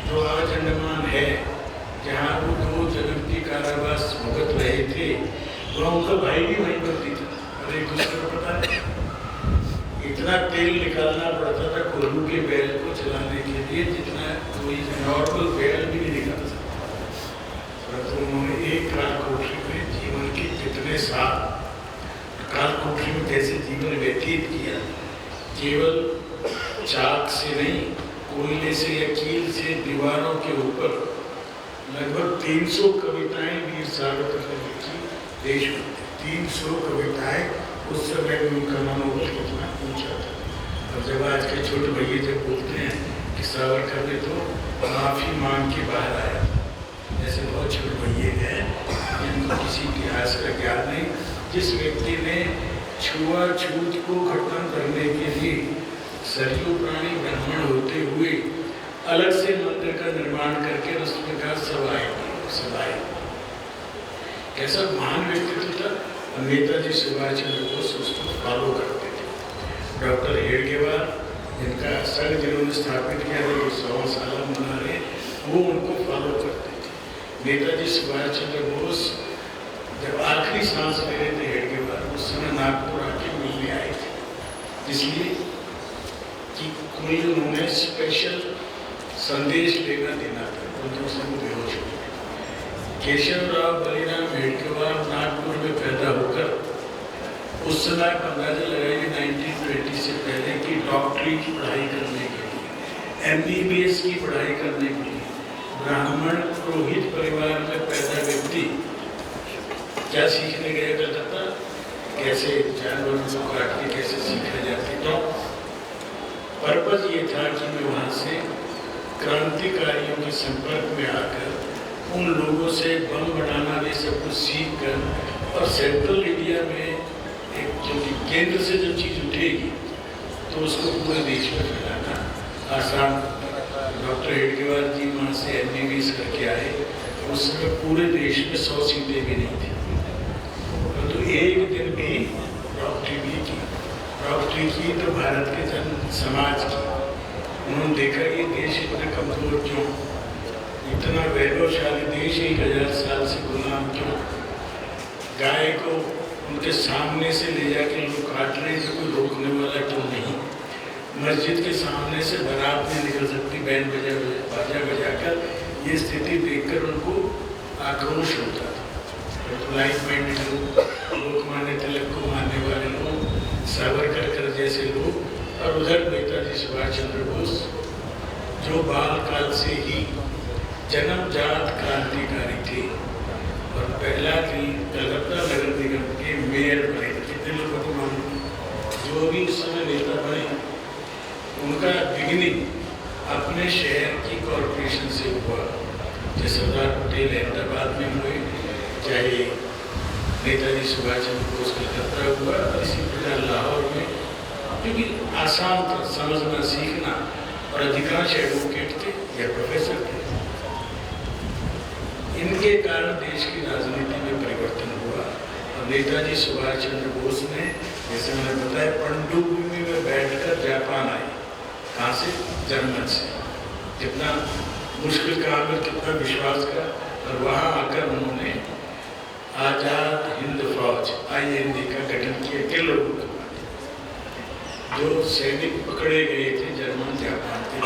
जो आज अंडमान है जहाँ वो 2 जन्म की कारावास भुगत रहे थे, वहाँ उनका भाई भी वहीं पर था। और एक दूसरे को पता नहीं, इतना तेल निकालना पड़ता था कोल्हू के बैल को चलाने के लिए जितना कोई नॉर्मल बैल भी नहीं निकाल सकता। परंतु उन्होंने एक कालकोठरी में जीवन के कितने साल, कालकोठरी में कैसे जीवन व्यतीत किया, केवल चाक से नहीं, कोयले से या कील से दीवारों के ऊपर लगभग 300 कविताएं वीर सावरकर ने लिखी देश में। 300 कविताएं, उस समय में उनका मनोबल कितना ऊंचा था। और जब आज के छोटे भैया जब बोलते हैं कि सावरकर ने तो माफी मांग के बाहर आया, जैसे बहुत छोटे भैया हैं जिनको किसी इतिहास का ज्ञान नहीं, जिस व्यक्ति ने छुआछूत को खत्म करने के लिए सरयू प्राणी ब्राह्मण होते हुए अलग से मंदिर का निर्माण करके उसमें कहा सभाएं। कैसा महान व्यक्तित्व था। नेताजी सुभाष चंद्र बोस उसको फॉलो करते थे। डॉक्टर हेडगेवार, जिनका संघ जिन्होंने स्थापित किया था, जो 100 साल मना रहे, वो उनको फॉलो करते थे। नेताजी सुभाष चंद्र बोस जब आखिरी सांस ले रहे थे हेडगेवार, उस समय नागपुर आके मिलने आए थे, इसलिए कि कोई उन्होंने स्पेशल संदेश लेना देना था, उनको सब बेहोश हो गए। केशवराव बलिराम हेडगेवार नागपुर में पैदा होकर उस समय अंदाजा लगाइए 1920 से पहले की डॉक्टरी की पढ़ाई करने के लिए, MBBS की पढ़ाई करने के लिए ब्राह्मण पुरोहित परिवार में पैदा व्यक्ति क्या सीखने गया करता था, कैसे जानवरों को काट के कैसे सीखा जाता। तो पर्पज ये था कि मैं वहाँ से क्रांतिकारियों के संपर्क में आकर उन लोगों से बम बनाना ये सब कुछ सीख कर, और सेंट्रल इंडिया में एक जो केंद्र से जो चीज़ उठेगी तो उसको पूरे देश में फैलाना आसान। डॉक्टर हेडगेवार जी वहाँ से MBBS करके आए, उस समय पूरे देश में 100 सीटें भी नहीं थी, तो एक दिन भी डॉक्टरी की तो भारत के जन समाज की। उन्होंने देखा कि देश इतना कमजोर क्यों, इतना वैभवशाली देश 1000 साल से गुलाम क्यों, गाय को उनके सामने से ले जाके लोग काट रहे तो कोई रोकने वाला क्यों नहीं, मस्जिद के सामने से बारात नहीं निकल सकती बैंड बाजा बजाकर, ये स्थिति देखकर उनको आक्रोश होता था। तो लाइफ माइंडेड लोग, लोकमान्य तिलक को मानने वाले लोग, सावरकर जैसे लोग, और उधर नेताजी सुभाष चंद्र बोस जो बाल काल से ही जन्मजात क्रांतिकारी थे और पहला की कलकत्ता नगर निगम के मेयर बने। कितने लोगों को मालूम, जो भी उस समय नेता बने उनका बिगिनिंग अपने शहर की कॉरपोरेशन से हुआ। जैसे सरदार पटेल अहमदाबाद में हुए, चाहे नेताजी सुभाष चंद्र बोस कलकत्ता हुआ, और इसी प्रकार लाहौर में, क्योंकि आसान था समझना सीखना, और अधिकांश एडवोकेट थे या प्रोफेसर थे। इनके कारण देश की राजनीति में परिवर्तन हुआ, और नेताजी सुभाष चंद्र बोस ने, जैसे मैंने बताया, पनडुब्बी में बैठकर जापान आए। कहाँ से? जर्मन से। कितना मुश्किल काम है, कितना विश्वास का, और वहाँ आकर उन्होंने आज़ाद हिंद फौज IND का गठन किया के लोगों को, जो सैनिक पकड़े गए थे जर्मन जापान के।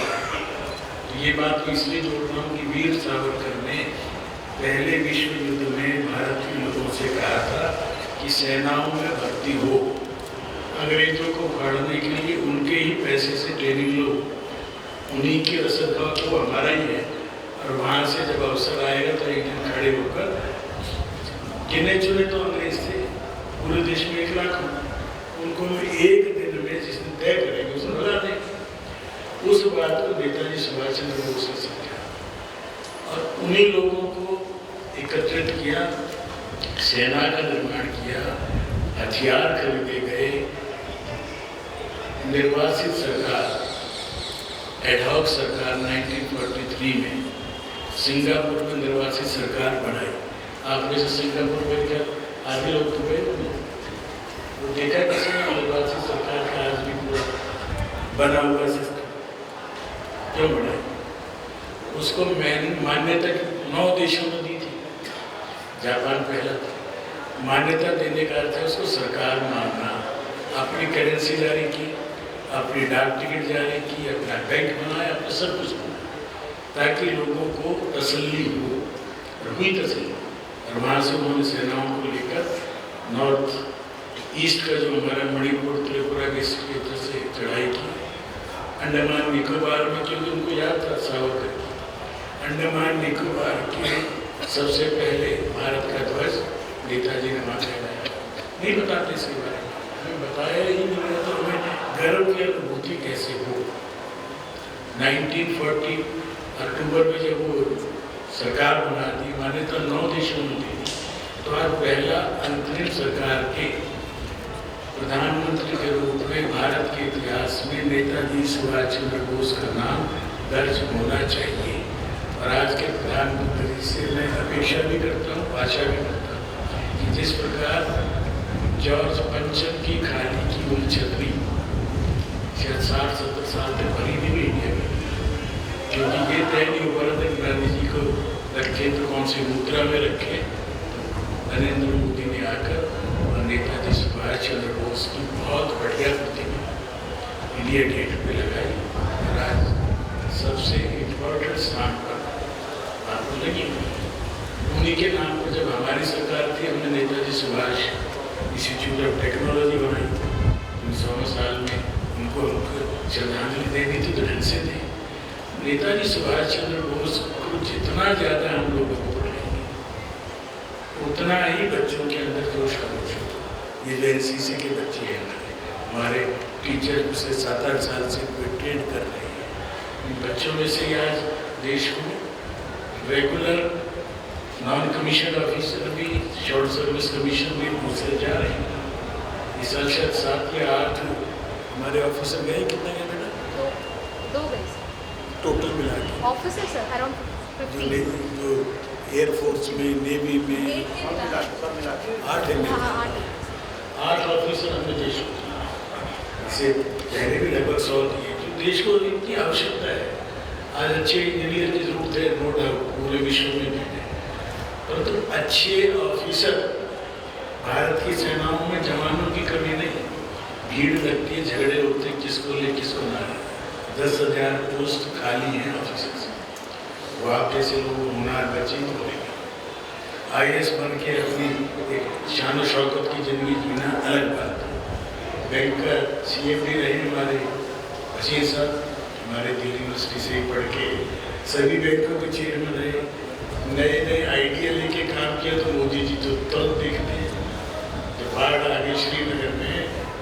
तो ये बात मैं इसलिए जोड़ रहा हूँ कि वीर सावरकर ने पहले विश्व युद्ध में भारत के लोगों से कहा था कि सेनाओं में भर्ती हो, अंग्रेजों को उखाड़ने के लिए उनके ही पैसे से ट्रेनिंग लो, उन्हीं के रसद तो हमारा ही है, और वहाँ से जब अवसर आएगा तो एक दिन खड़े होकर, गिने चुने तो अंग्रेज थे पूरे देश में 1 लाख, उनको एक दिन में जिसने तय करेंगे उसने बुला दें। उस बात को नेताजी सुभाष चंद्र बोस ने समझा, और उन्हीं लोगों को एकत्रित किया, सेना का निर्माण किया, हथियार खरीदे गए, निर्वासित सरकार, एडहॉक सरकार 1943 में सिंगापुर में निर्वासित सरकार बनाई। आपने से सिंगापुर में क्या आगे लोग तो गए, वो देखा किसी निर्वासित सरकार का आज भी पूरा बना हुआ क्यों बढ़ाई? उसको मान्यता 9 देशों ने दी थी, जापान पहला था। मान्यता देने का अर्थ है उसको सरकार मानना, अपनी करेंसी जारी की, अपनी डाक टिकट जारी की, अपना बैंक बनाया, अपना सब कुछ बनाया, ताकि लोगों को तसल्ली हो, और हुई तसल्ली। और वहाँ से उन्होंने सेनाओं को लेकर नॉर्थ ईस्ट का जो हमारा मणिपुर त्रिपुरा के क्षेत्र से चढ़ाई की, अंडमान निकोबार में, क्योंकि उनको याद था सावरकर की, अंडमान निकोबार के सबसे पहले भारत का ध्वज नेताजी ने वहाँ फहराया। नहीं बताते इसके बारे में, हमें बताया ही नहीं, तो हमें गर्व की अनुभूति कैसे हो। 1940 अक्टूबर में जब वो सरकार बना दी, मान्यता 9 देशों में दी, तो आज पहला अंतरिम सरकार के प्रधानमंत्री के रूप में भारत के इतिहास में नेताजी सुभाष चंद्र बोस का नाम दर्ज होना चाहिए। और आज के प्रधानमंत्री से मैं अपेक्षा भी करता हूँ, आशा भी करता हूँ कि जिस प्रकार जॉर्ज पंचम की खादी की वो छतरी शायद 60-70 साल तक खरीदी भी इंडिया में, क्योंकि ये तय नहीं हुआ था कि गांधी जी को रखे तो कौन सी मुद्रा में रखे। नरेंद्र मोदी ने आकर और नेताजी सुभाष चंद्र बोस की बहुत बढ़िया प्रतिमा इंडिया गेट पे लगाई, और आज सबसे इम्पोर्टेंट स्थान पर आपको लगी। उन्हीं के नाम पर जब हमारी सरकार थी, हमने Netaji Subhash institute of technology बनाई। 1900 साल में उनको श्रद्धांजलि देनी थी तो ढंग से दी। नेताजी सुभाष चंद्र बोस को जितना ज़्यादा हम लोगों को पढ़ाएंगे, उतना ही बच्चों के अंदर जोश खरोश होगा। ये जो NCC के बच्चे हैं, हमारे टीचर उसे 7-8 साल से ट्रेन कर रहे हैं, इन बच्चों में से आज देश को रेगुलर नॉन कमीशन ऑफिसर भी, शॉर्ट सर्विस कमीशन भी दूसरे जा रहे हैं। इस साल शायद 7 या 8 हमारे ऑफिसर गए। कितने गए बेटा? 2 गए टोटल मिला के ऑफिसर सर, अराउंड 15 जो एयरफोर्स में, नेवी में 8 हैं। 8 ऑफिसर हमने देश को, इससे पहले भी लगभग 100 दिए। तो देश को इतनी आवश्यकता है, आज अच्छे इंजीनियर की जरूरत है, नो डाउट, पूरे विश्व में भी है, परंतु अच्छे ऑफिसर, भारत की सेनाओं में जवानों की कमी नहीं। भीड़ लगती है, झगड़े होते हैं, किसको ले किसको ना ले। 10,000 पोस्ट खाली हैं ऑफिसर से, वो आप जैसे लोग होनार बच्चे तो होंगे। IAS बन के अपनी एक शान शौकत की ज़िंदगी जीना अलग बात है। बैंकर CMD रहे हमारे बशीर साहब, हमारे दिल्ली यूनिवर्सिटी से ही पढ़ के सभी बैंकों के चेयरमैन रहे, नए आइडिया लेके काम किया। तो मोदी जी तो तुरंत देखते हैं, जब बाढ़ आ गई श्रीनगर में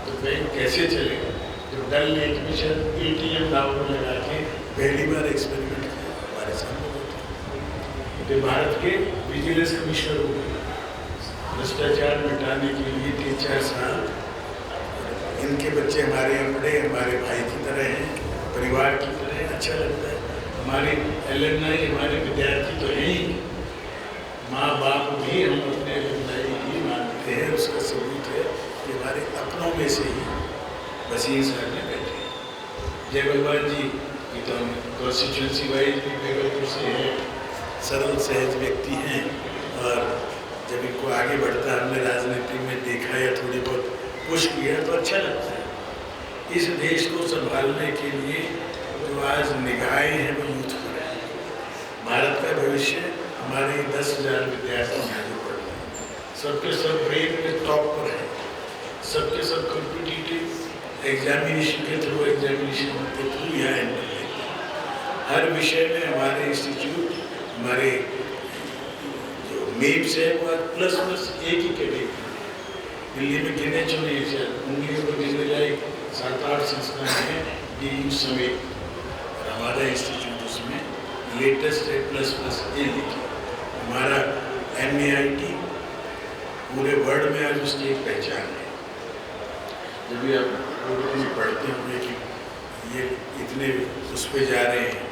तो बैंक कैसे चलेगा। जो डल लेक में शायद ATM नाव में लगा के पहली बार एक्सपेरिमेंट किया हमारे सामने होते। भारत के विजिलेंस कमिश्नर हो गए, भ्रष्टाचार मिटाने के लिए 3-4 साल। इनके बच्चे हमारे बड़े हमारे भाई की तरह हैं, परिवार की तरह, अच्छा लगता है। हमारे एलुमनाई, हमारे विद्यार्थी तो हैं ही, माँ बाप भी हम अपने एलुमनाई ही मानते हैं। उसका सबूत है कि हमारे अपनों में से ही वसीम साहब ने बैठे। जय भगवान जी की तो हम कॉन्स्टिट्यूंसी वाइज भी बेगलपुर से हैं, सरल सहज व्यक्ति हैं, और जब इनको आगे बढ़ता हमने राजनीति में देखा या थोड़ी बहुत पुश किया तो अच्छा लगता है। इस देश को संभालने के लिए जो आज निगाहें हैं वो यूथ पर है। भारत का भविष्य हमारे 10,000 विद्यार्थी यहाँ जो पढ़ रहे हैं, सबके सब ग्रेड में टॉप पर है, सबके सब कॉम्पिटिटिव एग्जामिनेशन के थ्रू यहाँ एंटर लेते हैं। हर विषय में हमारे इंस्टीट्यूट, हमारे जो मेप्स है वो प्लस एक ही कैटेगरी। दिल्ली में गिने चुने उंगलियों पर गिने लायक 7-8 संस्थाएं हैं DU समेत, और हमारा इंस्टीट्यूट उसमें लेटेस्ट है ++A लिखी। हमारा MAIT पूरे वर्ल्ड में आज उसकी एक पहचान है। जब भी आप लोगों में पढ़ते हुए कि ये इतने उस पर जा रहे हैं,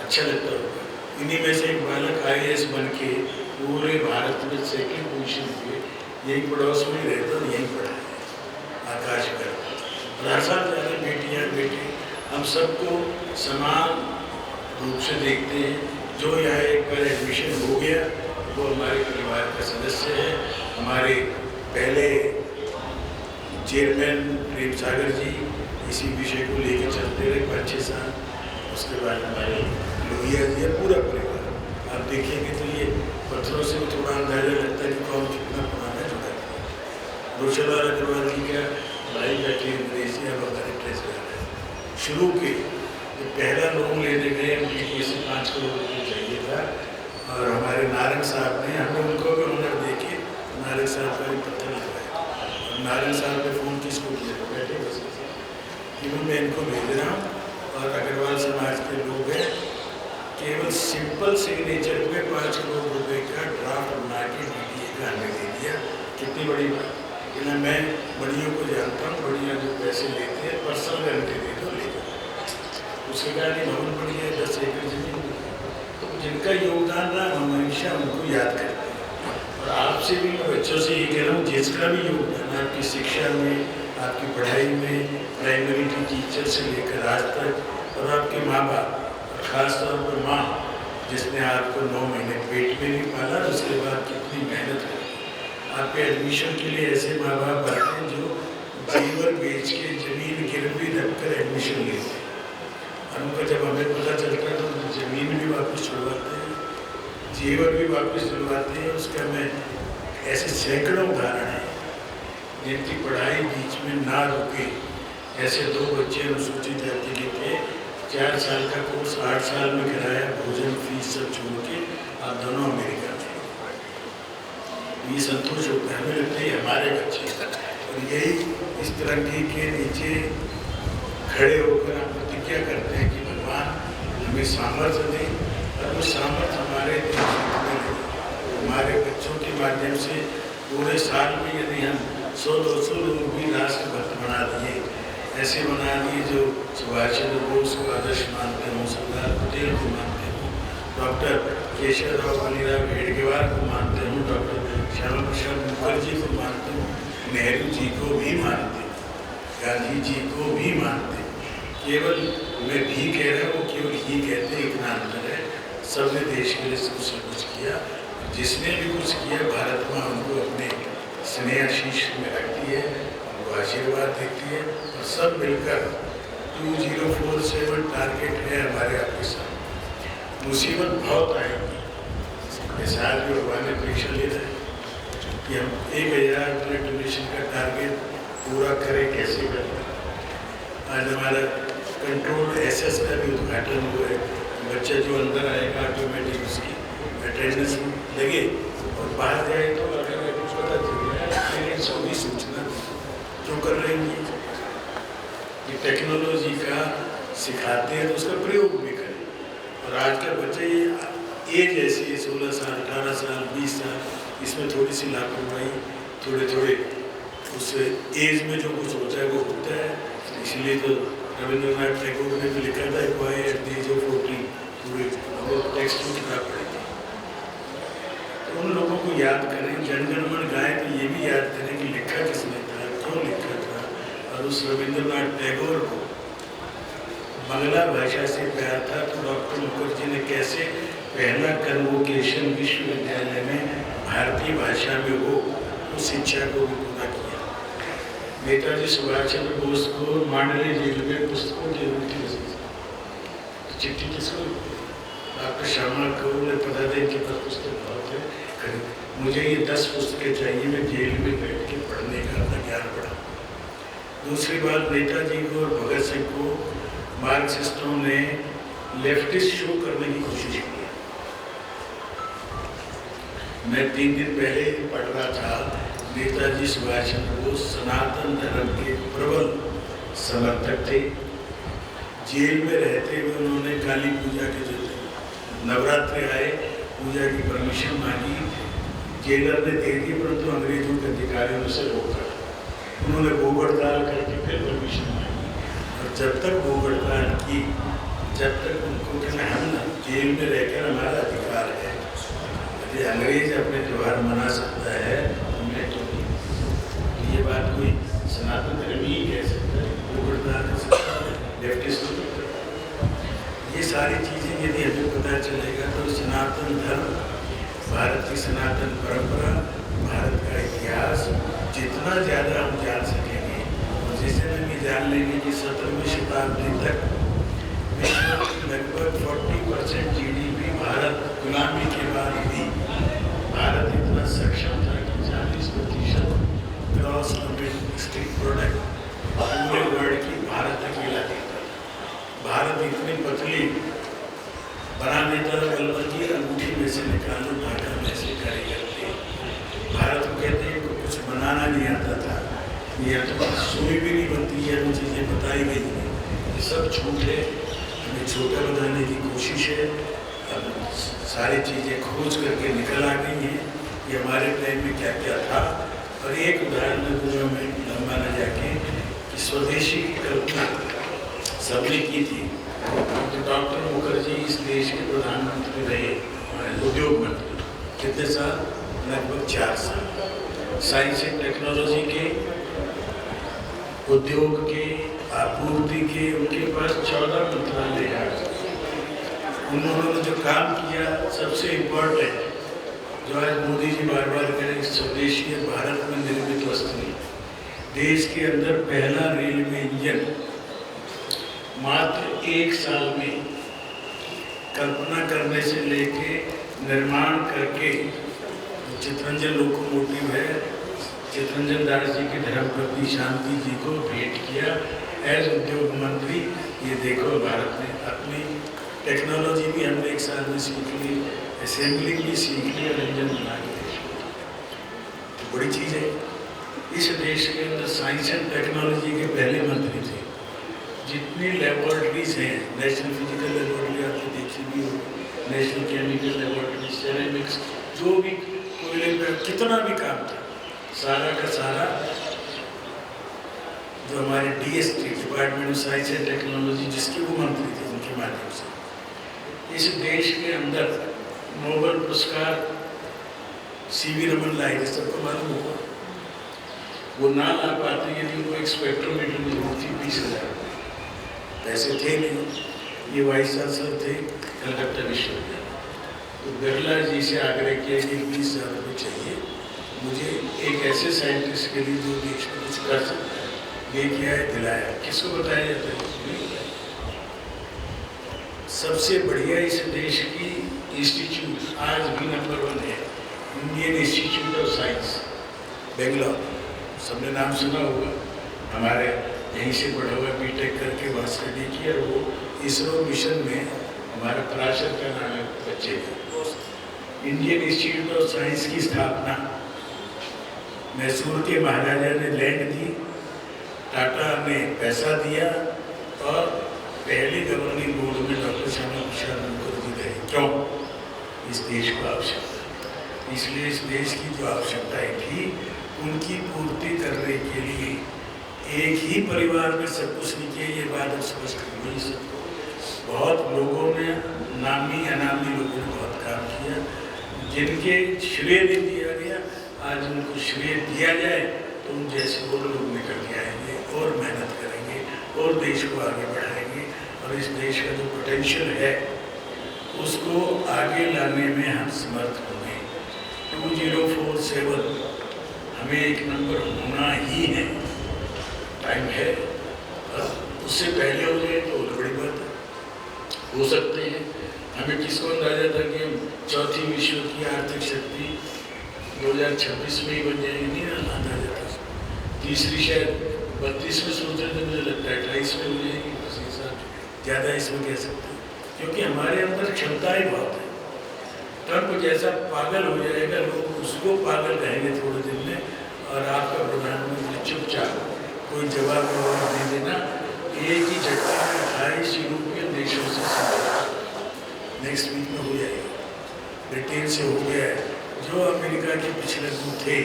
अच्छा लगता होगा। इन्हीं में से एक बालक IAS बन के पूरे भारत में 2nd पोजीशन पे, यही पड़ोस में रहता और यहीं पढ़ा है, आकाश कर। और हर साल जा रहे बेटियाँ बेटे हम सबको समान रूप से देखते हैं। जो यहाँ एक बार एडमिशन हो गया वो हमारे परिवार का सदस्य है। हमारे पहले चेयरमैन प्रेम सागर जी इसी विषय को लेकर चलते रहे 5-6 साल। उसके बाद हमारे लोहिया जी पूरा परिवार, आप देखेंगे तो ये पत्थरों से थोड़ा अंदाजा लगता है कि कौन कितना पुराना जुड़ा है। रोशनलाल अग्रवाल जी का भाई बैठे अंग्रेजी अब हमारे ट्रेजरर है। शुरू के जो पहला लोन लेने गए मुझे कैसे 5 करोड़ रुपये चाहिए था और हमारे नारंग साहब ने, हमने उनको भी ऑनर देके नारंग साहब का भी पत्थर लगवाया। और नारंग साहब ने फ़ोन किसको किया, बैठे बस कि मैं इनको भेज रहा हूँ और अग्रवाल समाज के लोग हैं, केवल सिंपल सिग्नेचर पे 5 करोड़ रुपए का ड्राफ्ट बना के DDA का हमें दे दिया। कितनी बड़ी बात। लेकिन मैं बड़ियों को जानता हूँ, बढ़िया जो पैसे लेते हैं पर्सनल गारंटी दे दो ले जाओ। उसके कारण ही भवन बन गया 10 एकड़ जमीन। तो जिनका योगदान रहा हम हमेशा उनको याद करते हैं। और आपसे भी मैं बच्चों से ये कह रहा हूँ, जिसका भी योगदान आपकी शिक्षा में, आपकी पढ़ाई में, प्राइमरी की टीचर से लेकर आज तक, और आपके माँ बाप, और ख़ासतौर पर माँ जिसने आपको 9 महीने पेट में भी पाला, उसके बाद कितनी मेहनत करी। आपके एडमिशन के लिए ऐसे माँ बाप आते हैं जो जेवर बेच के ज़मीन गिरवी रख कर एडमिशन लेते हैं। और उनका जब हमें पता चलता है तो ज़मीन भी वापस छुड़वाते हैं, जेवर भी वापस दिलवाते हैं। उसका मैं ऐसे सैकड़ों उदाहरण हैं जिनकी पढ़ाई बीच में ना रुके। ऐसे 2 बच्चे अनुसूचित जाति के थे, 4 साल का कोर्स 8 साल में कराया, भोजन फीस सब छोड़ के आप दोनों अमेरिका में। ये संतोष होता है, हमें लगता है हमारे बच्चे। और यही इस तिरंगे के नीचे खड़े होकर हम प्रतिज्ञा करते हैं कि भगवान हमें सामर्थ्य दें और वो सामर्थ्य हमारे देश में हमारे बच्चों के माध्यम से पूरे साल में यदि हम 100-200 लोग भी राष्ट्रभक्त बना दिए, ऐसे बना दिए जो सुभाष चंद्र बोस को आदर्श मानते हों, सरदार पटेल को मानते हों, डॉक्टर केशवराव बलिराव हेडगेवार को मानते हों, डॉक्टर श्यामा प्रसाद मुखर्जी को मानते हों, नेहरू जी को भी मानते हैं, गांधी जी को भी मानते हैं। केवल मैं भी कह रहा हूँ, केवल ही कहते हैं, इतना अंतर है। सबने देश के लिए कुछ न कुछ किया। जिसने भी कुछ किया भारत माँ उनको अपने स्नेह आशीष में रखती है, उनको आशीर्वाद देती है। और सब मिलकर 2047 टारगेट है हमारे आपके साथ। मुसीबत बहुत आएगी। इस साल भी भगवान ने परीक्षा ले रहे कि हम 1000 ब्लड डोनेशन का टारगेट पूरा करें, कैसे करें। आज हमारा कंट्रोल SS का भी उद्घाटन हुआ है। बच्चा जो अंदर आएगा ऑटोमेटिक उसकी अटेंडेंस लगे और बाहर जाए तो अगर कुछ पता चल गया पेरेंट्स को भी सूचना क्यों कर रहे हैं। ये टेक्नोलॉजी का सिखाते हैं तो उसका प्रयोग भी करें। और आज का बच्चा ये एज ऐसी है 16 साल, 18 साल, 20 साल, इसमें थोड़ी सी लापरवाही, थोड़े उस एज में जो कुछ होता है वो होता है। इसलिए तो रविंद्रनाथ टैगोर ने भी लिखा था boy at the age of 14, पूरे टेक्स्ट में किताब पढ़ी थी। तो उन लोगों को याद करें, जन गण मन गाएं तो ये भी याद करें कि लिखा किसने था, क्यों लिखा था। और उस रविंद्रनाथ टैगोर को बांग्ला भाषा से प्यार था तो डॉक्टर मुखर्जी ने कैसे पहला कन्वोकेशन विश्वविद्यालय में भारतीय भाषा में हो उस शिक्षा को भी पूरा किया। नेताजी सुभाष चंद्र बोस को मांडले जेल में पुस्तकों की उल्टी चिट्ठी किसको, डॉक्टर श्यामा कपूर ने पता दें कि पुस्तक बहुत है, मुझे ये 10 पुस्तकें चाहिए, मैं जेल में बैठ के पढ़ने का अपना ज्ञान पढ़ा। दूसरी बात, नेताजी को और भगत सिंह को मार्क्सिस्टों ने लेफ्टिस्ट शो करने की कोशिश की। मैं 3 दिन पहले पढ़ रहा था, नेताजी सुभाष चंद्र बोस सनातन धर्म के प्रबल समर्थक थे। जेल में रहते हुए उन्होंने काली पूजा के जो नवरात्रि आए, पूजा की परमिशन मांगी, जेलर ने दे दी, परंतु अंग्रेजों के अधिकारियों से रोका। उन्होंने भूख हड़ताल करके फिर परमिशन मांगी और जब तक भूख हड़ताल की, जब तक उनको कहना हम जेल में रहकर हमारा अधिकार है, यदि अंग्रेज अपने त्यौहार मना सकता है हमने तो ये बात कोई सनातन धर्म ही कह सकता है, भूख हड़ताल कर सकता है। लेफ्टिस्ट, ये सारी चीज़ें यदि हमें पता चलेगा तो सनातन धर्म, भारत की सनातन परंपरा, भारत का इतिहास जितना ज़्यादा हम जान सकेंगे, और जैसे में भी जान लेंगे कि 17वीं शताब्दी तक विश्व की लगभग 40% GDP भारत गुलामी के बाद भी भारत इतना सक्षम था कि 40% ग्रॉस डोमेस्टिक प्रोडक्ट पूरे वर्ल्ड की भारत अकेला देता। भारत इतनी पतली बना देता था गलबगी अंगूठी में से निकालो ढाका में से कारीगर थे। भारत को कहते हैं को कुछ बनाना नहीं आता था, ये तो सुई भी नहीं बनती है, वो चीज़ें बताई गई हैं, ये सब झूठ है, हमें छोटा बनाने की कोशिश है। अब सारी चीज़ें खोज करके निकल आ गई हैं कि हमारे टाइम में क्या क्या था। और एक उदाहरण में दूंगा मैं लंबा न जाके कि स्वदेशी की कल्पना सबने की थी। तो डॉक्टर मुखर्जी इस देश के प्रधानमंत्री रहे, उद्योग मंत्री, कितने साल? लगभग 4 साल। साइंस एंड टेक्नोलॉजी के, उद्योग के, आपूर्ति के, उनके पास 14 मंत्रालय हैं। उन्होंने जो काम किया सबसे इम्पोर्टेंट, जो आज मोदी जी बार बार करें, स्वदेशी भारत में निर्मित वस्तुएं, देश के अंदर पहला रेलवे इंजन मात्र 1 साल में कल्पना करने से लेके निर्माण करके, चितरंजन लोकोमोटिव है, चितरंजन दास जी की धर्मपत्नी शांति जी को भेंट किया एज उद्योग मंत्री। ये देखो भारत ने अपनी टेक्नोलॉजी भी हमने 1 साल में सीख ली, असेंबलिंग भी सीख ली और इंजन बना के, तो बड़ी चीज़ है। इस देश के अंदर साइंस एंड टेक्नोलॉजी के पहले मंत्री थे। जितनी लेबॉर्ट्रीज हैं, नेशनल फिजिकल लेबॉर्ट्री आपने देखी भी हो, नेशनल केमिकल लेबॉर्ट्री, सेरेमिक्स, जो भी कोयले पर कितना भी काम था, सारा का सारा जो हमारे DST, department of science and technology, जिसके वो मंत्री थे, उनके माध्यम से इस देश के अंदर नोबेल पुरस्कार CV रमन लाए थे, सबको मालूम होगा। वो ना ला पाते यदि उनको एक स्पेक्ट्रोमीटर की जरूरत थी 20,000, पैसे थे नहीं। ये वाइस चांसलर थे कलकत्ता विश्वविद्यालय, तो बिरला जी से आग्रह किया कि 20,000 रुपये चाहिए मुझे एक ऐसे साइंटिस्ट के लिए जो देश में कुछ कर सकता है। ये किया है, दिलाया। किसको बताया जाता है? सबसे बढ़िया इस देश की इंस्टीट्यूट आज भी नंबर 1 है, Indian institute of science, Bangalore. सबने नाम सुना होगा, हमारे यहीं से पढ़ा हुआ, B.Tech करके वहाँ स्टडी किया। और वो इसरो मिशन में हमारा पराशर का नाम है बच्चे का। इंडियन इंस्टीट्यूट ऑफ साइंस की स्थापना मैसूर के महाराजा ने लैंड दी, टाटा ने पैसा दिया, और पहले गवर्निंग बोर्ड में डॉक्टर श्यामा प्रसाद मुखर्जी रहे। क्यों? इस देश को आवश्यकता, इसलिए इस देश की जो आवश्यकताएं थी उनकी पूर्ति करने के लिए एक ही परिवार में सब कुछ नहीं किया। ये बात स्पष्ट हुई सबको। बहुत लोगों ने, नामी अनामी लोगों ने बहुत काम किया, जिनके श्रेय नहीं दिया गया, आज उनको श्रेय दिया जाए तो उन जैसे और लोग निकल के आएंगे और मेहनत करेंगे और देश को आगे बढ़ाएंगे। और इस देश का जो पोटेंशियल है उसको आगे लाने में हम समर्थ होंगे। 2047 हमें 1 नंबर होना ही है, टाइम है। उससे पहले हो जाए तो बड़ी बात है, हो सकते हैं। हमें किसको अंदाजा था कि हम चौथी विश्व की आर्थिक शक्ति 2026 में ही बन जाएगी? नहीं अंदाजा था। तीसरी शायद 32 में सोच रहे थे, मुझे लगता है 28 में हो जाएगी, बस ये सब ज़्यादा इसमें कह सकते हैं, क्योंकि हमारे अंदर क्षमताएँ बहुत है। ट्रंप जैसा पागल हो जाएगा, लोग उसको पागल कहेंगे थोड़े दिन में, और आपका प्रधानमंत्री चुपचाप कोई जवाब नहीं देना। एक ही झटका में 28 यूरोपियन देशों से नेक्स्ट वीक में हो जाएगा। ब्रिटेन से हो गया है, जो अमेरिका के पिछले दूर थे,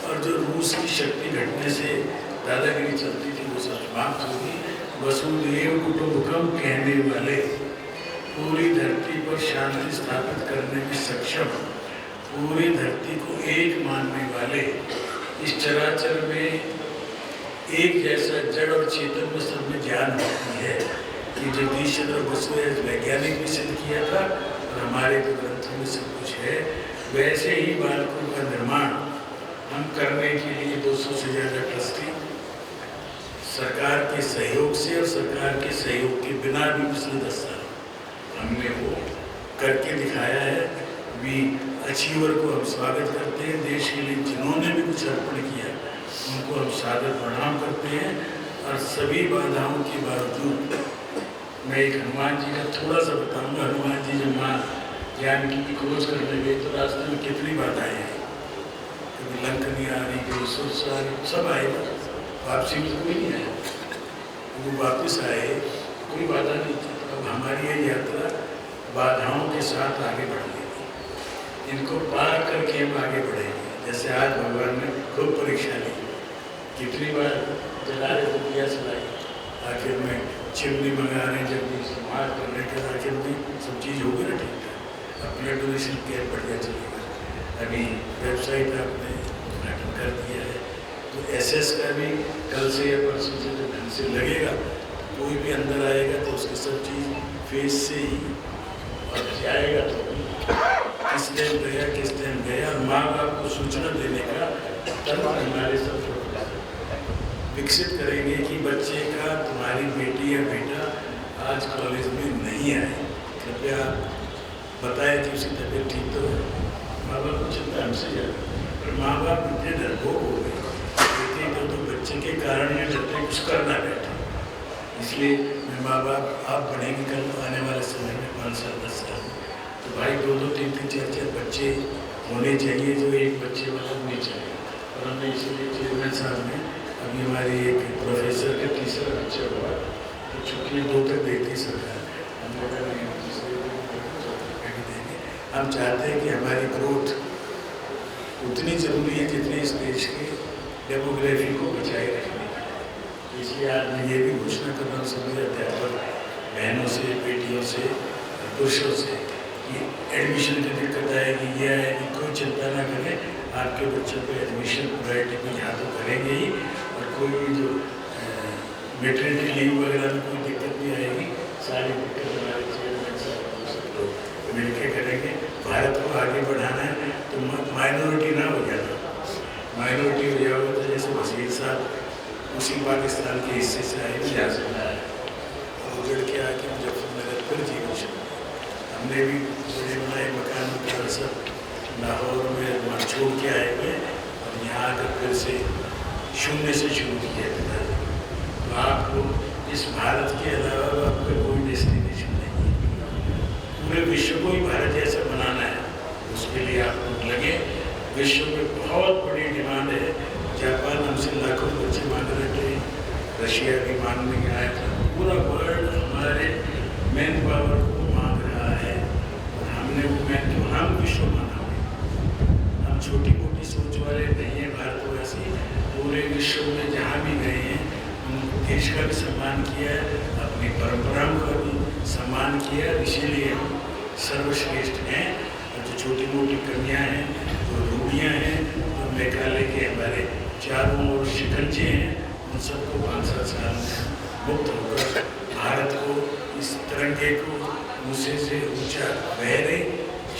और जो रूस की शक्ति घटने से दादागिरी चलती थी वो सब समाप्त होगी। वसुदेव कुटुंबकम कहने वाले, पूरी धरती पर शांति स्थापित करने में सक्षम, पूरी धरती को एक मानने वाले, इस चराचर में एक जैसा जड़ और चेतन में सब में ज्ञान होती है कि जगदीश चंद्र बसु ने वैज्ञानिक भी सिद्ध किया था और हमारे जो ग्रंथों में सब कुछ है। वैसे ही बालकों का निर्माण हम करने के लिए 200 से ज़्यादा ट्रस्टी सरकार के सहयोग से और सरकार के सहयोग के बिना भी पिछले 10 साल हमने वो करके दिखाया है। वी अचीवर को हम स्वागत करते हैं। देश के लिए जिन्होंने भी कुछ अर्पण किया उनको हम सादर प्रणाम करते हैं। और सभी बाधाओं के बावजूद मैं एक हनुमान जी का थोड़ा सा बताऊंगा। हनुमान जी जब माँ जानकी की खोज करने गए तो रास्ते में कितनी बाधाएं आई, कभी लंकनी आ रही, कभी सुरस आ रही, सब आए, वापसी में कोई नहीं आया। वो वापस आए, कोई बाधा नहीं थी। अब हमारी ये यात्रा बाधाओं के साथ आगे बढ़ेगी, इनको पार करके हम आगे बढ़ेंगे। जैसे आज भगवान ने खूब परीक्षा ली, कितनी बार जला रहे तो दिया चलाई, आखिर में चिमनी मंगा रहे हैं, जब समाज करने के आखिर में सब चीज़ होगी ना ठीक ठाक। अपने डोनेशन केयर बढ़िया चलेगा। अभी वेबसाइट आपने उद्घाटन कर दिया है तो SS का भी कल से या परसों से जब ढंग से लगेगा, कोई भी अंदर आएगा तो उसकी सब चीज़ फेस से ही और जाएगा तो किस टाइम गया और माँ बाप को सूचना देने का तंत्र हमारे सब विकसित करेंगे कि बच्चे का तुम्हारी बेटी या बेटा आज कॉलेज में नहीं आए, कृपया बताएं कि उसकी तबीयत ठीक तो है। माँ बाप को चिंता हमसे ज़्यादा, पर माँ बाप इतने डरपोक हो गए तो बच्चे के कारण ये डरते कुछ करना बैठे। इसलिए मैं माँ बाप आप बढ़ेंगे कल आने वाले समय में 5 साल 10 साल तो भाई 2-2 3-3 4-4 बच्चे होने चाहिए, जो एक बच्चे वाला नहीं चाहिए। और हमने इसीलिए चेयरमैन साहब ने अभी हमारी एक प्रोफेसर का तीसरा बच्चा हुआ तो छुट्टियाँ 2 तक देती सरकार, हम चाहते हैं कि हमारी ग्रोथ उतनी ज़रूरी है जितनी इस देश के डेमोग्राफी को बचाए रखने की। इसलिए आज मैं ये भी घोषणा कर रहा हूँ सभी अध्यापक बहनों से, बेटियों से, पुरुषों से कि एडमिशन की दिक्कत आएगी, ये आएगी, कोई चिंता ना करें। आपके बच्चों को एडमिशन प्रायोरिटी में यहाँ तो करेंगे ही, और कोई जो मेटर्निटी लीव वगैरह में कोई दिक्कत नहीं आएगी। सारी दिक्कत हमारे चेयरमैन साहब सब लोग मिलकर करेंगे। भारत को आगे बढ़ाना है तो माइनॉरिटी ना हो जाना, माइनॉरिटी हो जाओगे तो जैसे वसीर साहब उसी पाकिस्तान के हिस्से से आए भी जा सकता है, उजड़ के आके मुजफ्फरनगर फिर जीवन शुरू। हमने भी बड़े बनाए मकान सब लाहौर में वहाँ छोड़ के आए हुए और यहाँ आकर फिर से शून्य से शुरू किया था। तो आपको इस भारत के अलावा आपका कोई डेस्टिनेशन नहीं है, पूरे विश्व को ही भारत जैसा बनाना है। उसके लिए आप लोग लगे। विश्व में बहुत बड़ी डिमांड है। जापान हमसे लाखों बच्चे मांग रहे थे, रशिया भी मांगने के आया था। पूरा वर्ल्ड हमारे मैन पावर को मांग रहा है और हमने वो मैन तो हम विश्व माना। हम छोटी मोटी सोच वाले नहीं हैं भारतवासी। पूरे विश्व में जहाँ भी गए हैं उनको देश का भी सम्मान किया है, अपनी परंपराओं का भी सम्मान किया। इसीलिए हम सर्वश्रेष्ठ हैं। और जो छोटी मोटी कन्या हैं, जो रूढ़ियाँ हैं, जो मेघालय के हमारे चारों ओर शिकंजे हैं, उन सबको 5-7 साल में मुक्त होकर भारत को, इस तिरंगे को ऊँचे से ऊँचा फहरे,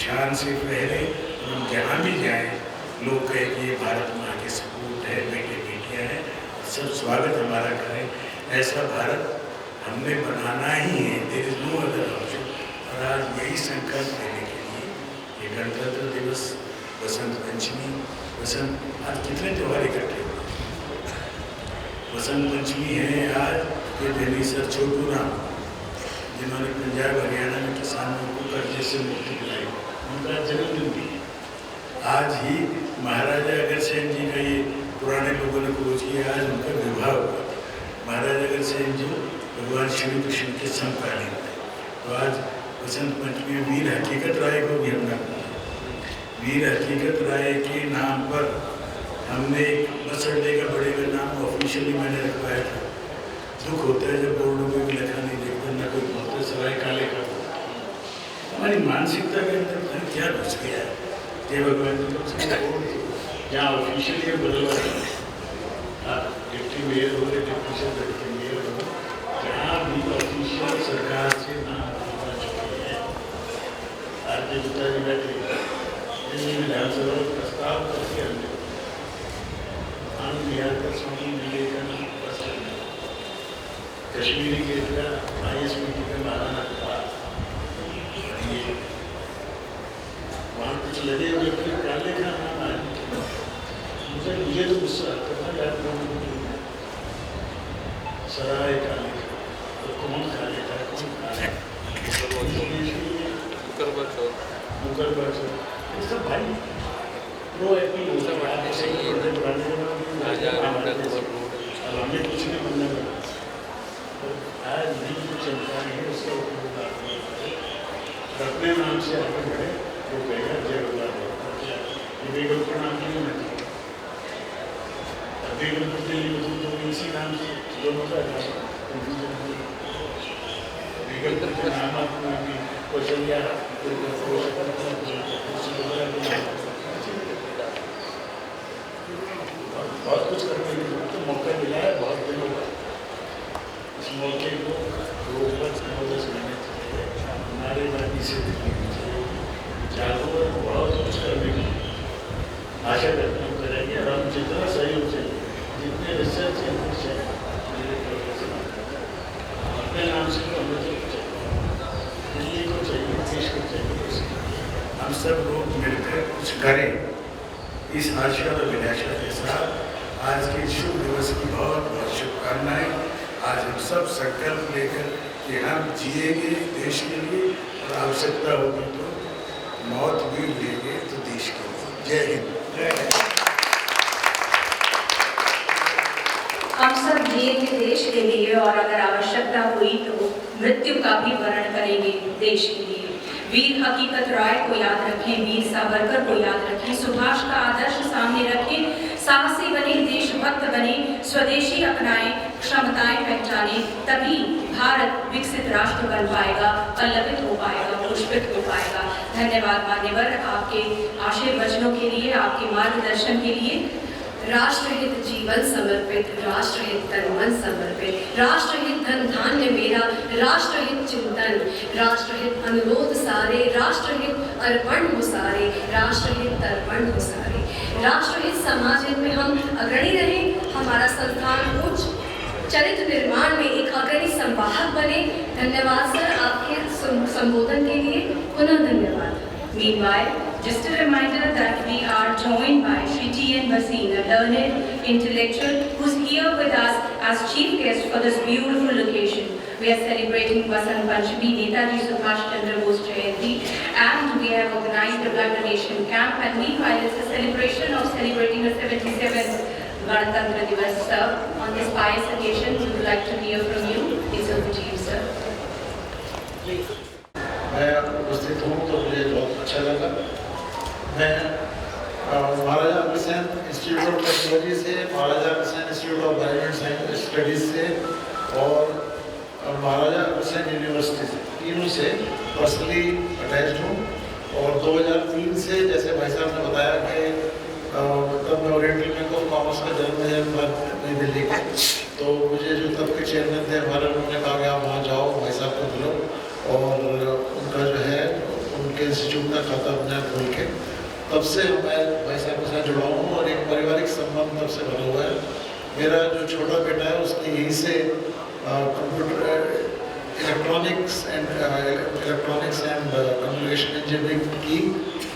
शान से फहरे। और हम जहाँ भी जाएँ लोग कहें कि ये भारत माँ के सपूत है, बेटे बेटियाँ हैं, सब स्वागत हमारा करें। ऐसा भारत हमने बनाना ही है, there is no other option. और आज यही संकल्प लेने के लिए ये गणतंत्र दिवस, बसंत पंचमी, आज कितने त्यौहार इकट्ठे हुए। बसंत पंचमी है आज, ये दिल्ली सर छोटू राम जिन्होंने पंजाब हरियाणा में किसानों को कर्जे से मुक्ति दिलाई, उनका जन्मदिन भी है। आज ही महाराजा अग्रसेन जी का, ये पुराने लोगों ने खोज किया, आज उनका विवाह हुआ। महाराजा अग्रसेन जो भगवान श्री कृष्ण के समकालीन थे। तो आज बसंत पंचमी वीर हकीकत राय को भी हमने अपनाया। वीर हकीकत राय के नाम पर हमने एक बस अड्डे का बड़े का नाम ऑफिशियली मैंने रखवाया था। दुख होता है जब बोर्डों में भी लिखा नहीं देखते, ना कोई बोलते सराय काले का। हमारी मानसिकता के अंदर क्या घुस गया है। जय भगवान जहाँ ऑफिशियली बदलवा डिप्टी मेयर हो या डिप्टी से डिप्टी मेयर हो, जहाँ भी ऑफिशियल सरकार से नाम होना चाहिए। आज के पिताजी बैठे दिल्ली विधानसभा में प्रस्ताव करके हमने आनंद बिहार का स्वामी विवेकानंद कश्मीरी गेट का ISBT का महाराणा था। वहाँ कुछ लगे हुए थे, काले का नाम आया। मुझे तो गुस्सा आता था यार, सराय काले तो कौन खा लेता है, कौन खा लेता है? मुकरबर्ग सब भाई प्रो एपी हमें कुछ नहीं बनना पड़ा। आज नहीं जो चलता है उसका अपने नाम से आगे बढ़े, वो कहेगा जय बल्ला बेगमपुर नाम की नहीं, बेगमपुर दिल्ली में तो इसी नाम से दोनों का बेगमपुर के नाम अपना कौशल्या बहुत कुछ करने के लिए तो मौका मिला है बहुत दिनों बाद। इस मौके को रोजगार लेने चाहिए, नारेबाजी से जागरूक बहुत कुछ करने की आशा करते हैं करेंगे। और हम जितना सहयोग चाहिए, जितने रिसर्च इनपुट चाहिए अपने नाम से तो हमें तो चाहिए, दिल्ली को चाहिए, देश को चाहिए। हम सब लोग मिलकर कुछ करें। इस आशा और विनाशा के साथ आज के शुभ दिवस की बहुत बहुत शुभकामनाएं। आज हम सब संकल्प लेकर कि हम जिएंगे देश के लिए, और आवश्यकता होगी तो मौत भी लेंगे तो देश के लिए। जय हिंद। हम सब जिएंगे देश के लिए, और अगर आवश्यकता हुई तो मृत्यु का भी वर्ण करेंगे देश के लिए। वीर हकीकत राय को याद रखें, वीर सावरकर को याद रखें, सुभाष का आदर्श सामने रखें, साहसी बने, देशभक्त बने, स्वदेशी अपनाएं, क्षमताएं पहचानें, तभी भारत विकसित राष्ट्र बन पाएगा, पल्लवित हो पाएगा, पुष्पित हो पाएगा। धन्यवाद मान्यवर आपके आशीर्वचनों के लिए, आपके मार्गदर्शन के लिए। राष्ट्रहित जीवन समर्पित, राष्ट्रहित तन मन समर्पित, राष्ट्रहित धन धान्य मेरा, राष्ट्रहित चिंतन, राष्ट्रहित अनुरोध सारे, राष्ट्रहित अर्पण हो सारे, राष्ट्रहित तर्पण हो सारे। राष्ट्रहित समाज हित में हम अग्रणी रहें, हमारा संस्थान उच्च चरित्र निर्माण में एक अग्रणी संवाहक बने। धन्यवाद सर आपके संबोधन के लिए, पुनः धन्यवाद। Meanwhile, just a reminder that we are joined by Shri T.N. Bhasin, a learned intellectual who's here with us as chief guest for this beautiful occasion. We are celebrating Vasant Panchami, Netaji Subhash Chandra Bose Jayanti, and we have organized a blood donation camp. And meanwhile, it's a celebration of celebrating the 77th Ganatantra Divas. Sir, on this pious occasion, we would like to hear from you. It's over to you, sir. Please. मैं उपस्थित हूँ तो मुझे बहुत अच्छा लगा। मैं Maharaja Agrasen institute of technology से, Maharaja Agrasen institute of management studies से और महाराजा अग्रसेन यूनिवर्सिटी से, तीनों से पर्सनली अटैच्ड हूँ। और 2003 से, जैसे भाई साहब ने बताया कि तब मैं ओरिएंटल बैंक ऑफ कॉमर्स का जन्म नई दिल्ली का, तो मुझे जो तब के चेयरमैन थे हमारे, उन्होंने कहा कि आप वहाँ जाओ, भाई साहब को मिलो और उनका जो है उनके इंस्टीट्यूट का खाता अपने खोल के, तब से मैं भाई साहब के साथ जुड़ा हूँ और एक पारिवारिक संबंध तब से बना हुआ है। मेरा जो छोटा बेटा है उसने यहीं से computer electronics and communication engineering की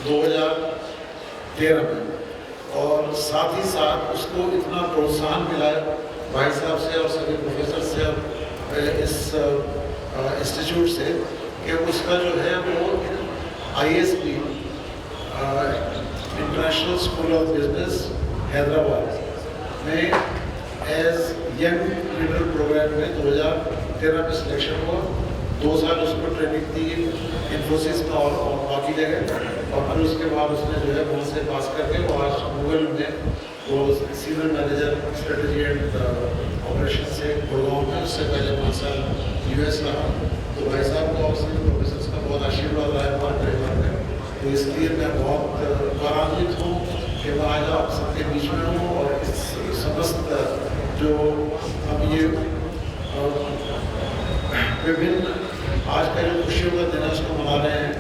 2013 में, और साथ ही साथ उसको इतना प्रोत्साहन मिला है भाई साहब से और सभी प्रोफेसर से इस इंस्टीट्यूट से कि उसका जो है वो ISB international school of business Hyderabad में एज यंग लीडर प्रोग्राम में 2013 में सिलेक्शन हुआ। 2 साल उसको ट्रेनिंग दी इन्फोसिस में और बाकी जगह, और फिर उसके बाद उसने जो है वहाँ से पास करके वो आज गूगल में वो senior manager strategy and operation से गुड़गांव में, उससे पहले 5 साल US रहा। तो भाई साहब को और सभी प्रोफेसर्स का बहुत आशीर्वाद रहा है हमारे परिवार में, तो इसलिए मैं बहुत गौरवान्वित हूँ कि मैं आज आप सबके बीच में हूँ और इस समस्त जो हम ये विभिन्न आज का जो खुशियों का दिन है उसको मना रहे हैं,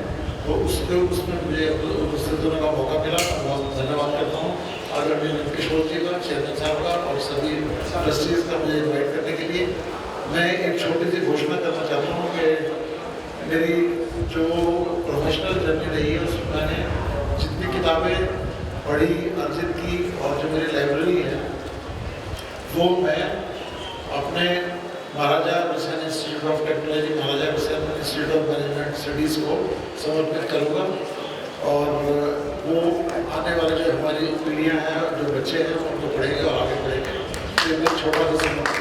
तो उसमें मुझे उपस्थित होने का मौका मिला। मैं बहुत धन्यवाद करता हूँ आदरणीय किशोर जी का, चेयरमैन साहब का और सभी ट्रस्टीज का मुझे इन्वाइट करने के लिए। मैं एक छोटी सी घोषणा करना चाहता हूँ कि मेरी जो प्रोफेशनल जर्नी रही है उसमें मैंने जितनी किताबें पढ़ी, अर्जित की और जो मेरी लाइब्रेरी है वो मैं अपने Maharaja Agrasen institute of technology, Maharaja Agrasen institute of management studies को समर्पित करूँगा। और वो आने वाले जो हमारी पीढ़ियाँ हैं, जो बच्चे हैं, उनको पढ़ेंगे और आगे पढ़ेंगे। ये मैं छोटा सा समर्पण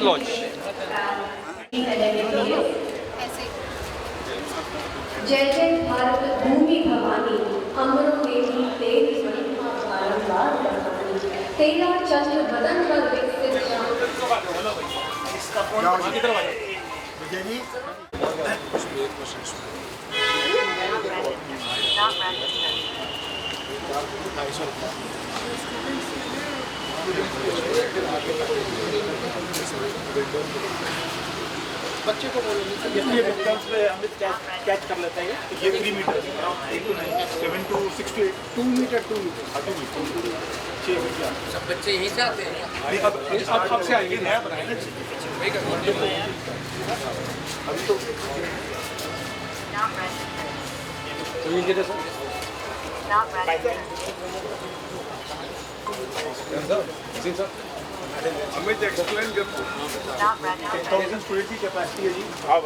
लॉन्च जय जय भारत भूमि भवानी, अमरों में भी तेरी महिमा बारंबार बखानी। तेरा चंद्र बदन पर विकसित बच्चे को बोलेंगे अमित कैच कर लेता है। ये 3 metre 7 to 6 to 8 2 metre 2 metre 6 metre. सब बच्चे यहीं से आते हैं। अब से आएंगे, नया बनाए ना अभी तो अमित एक्सप्लेन कर 10,000 स्टूडेंट की कैपेसिटी है जी, और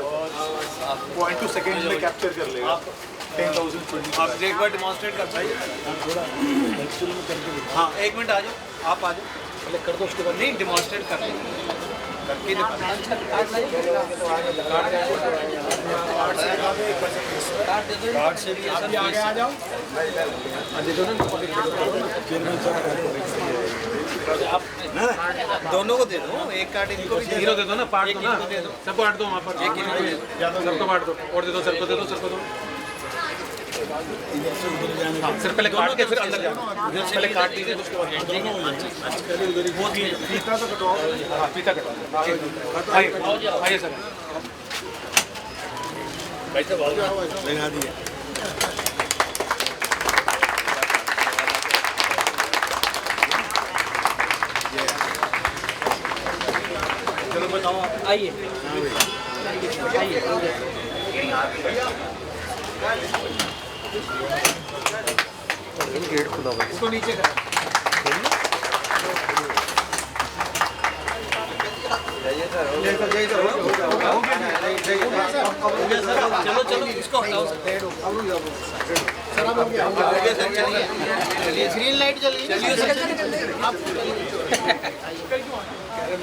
0.2 सेकेंड में कैप्चर कर लेगा 10,000 स्टूडेंट। आप एक बार डिमॉन्स्ट्रेट कर पाइए हाँ, 1 मिनट आ जाओ, आप आ जाओ पहले कर दो, उसके बाद नहीं डिमॉन्स्ट्रेट कर लेंगे करके कार्ड से भी आगे आ जाओ, आप दोनों को दे दो, एक कार्ड इनको भी दे दो ना, पार्ट दो ना, सबको बांट दो वहाँ पर, सबको बांट दो और दे दो, सर को दे दो, सर को दो। सर पहले काट के फिर अंदर जाओ, पहले काट दीजिए उसके बाद फीता तो कटवाओ, फीता कटवाओ, आइए सर भाई साहब लगा दिए। चलो बताओ आइए आइए गेट खुला हुआ है, इसको नीचे कर चलो चलो इसको हटाओ चलिए ग्रीन लाइट चलिए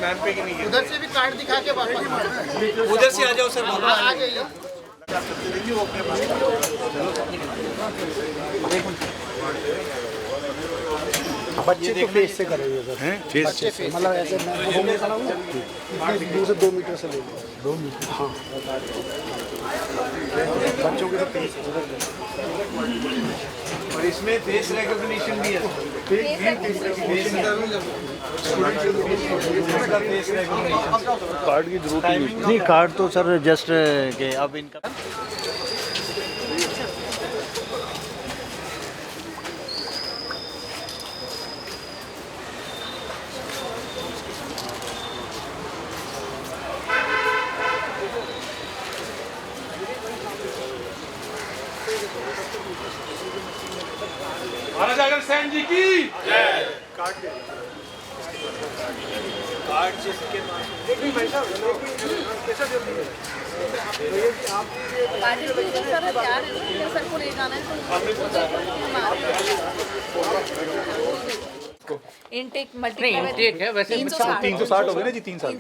मैम पे नहीं, उधर से भी कार्ड दिखा के वापस उधर से आ जाओ सर, आ जाइए। बच्चे तो फेस से करेंगे सर, हैं फेस से मतलब ऐसे घूमने का ना 2 मीटर से ले 2 मीटर हाँ, बच्चों के तो फेस और इसमें फेस रिकॉग्निशन भी है, कार्ड की जरूरत नहीं, कार्ड तो सर जस्ट के अब इनका महाराजा अग्रसेन जी की जय। कार्ड जिसके इनटेक इनटेक है वैसे 360 हो गए ना जी, 3 साल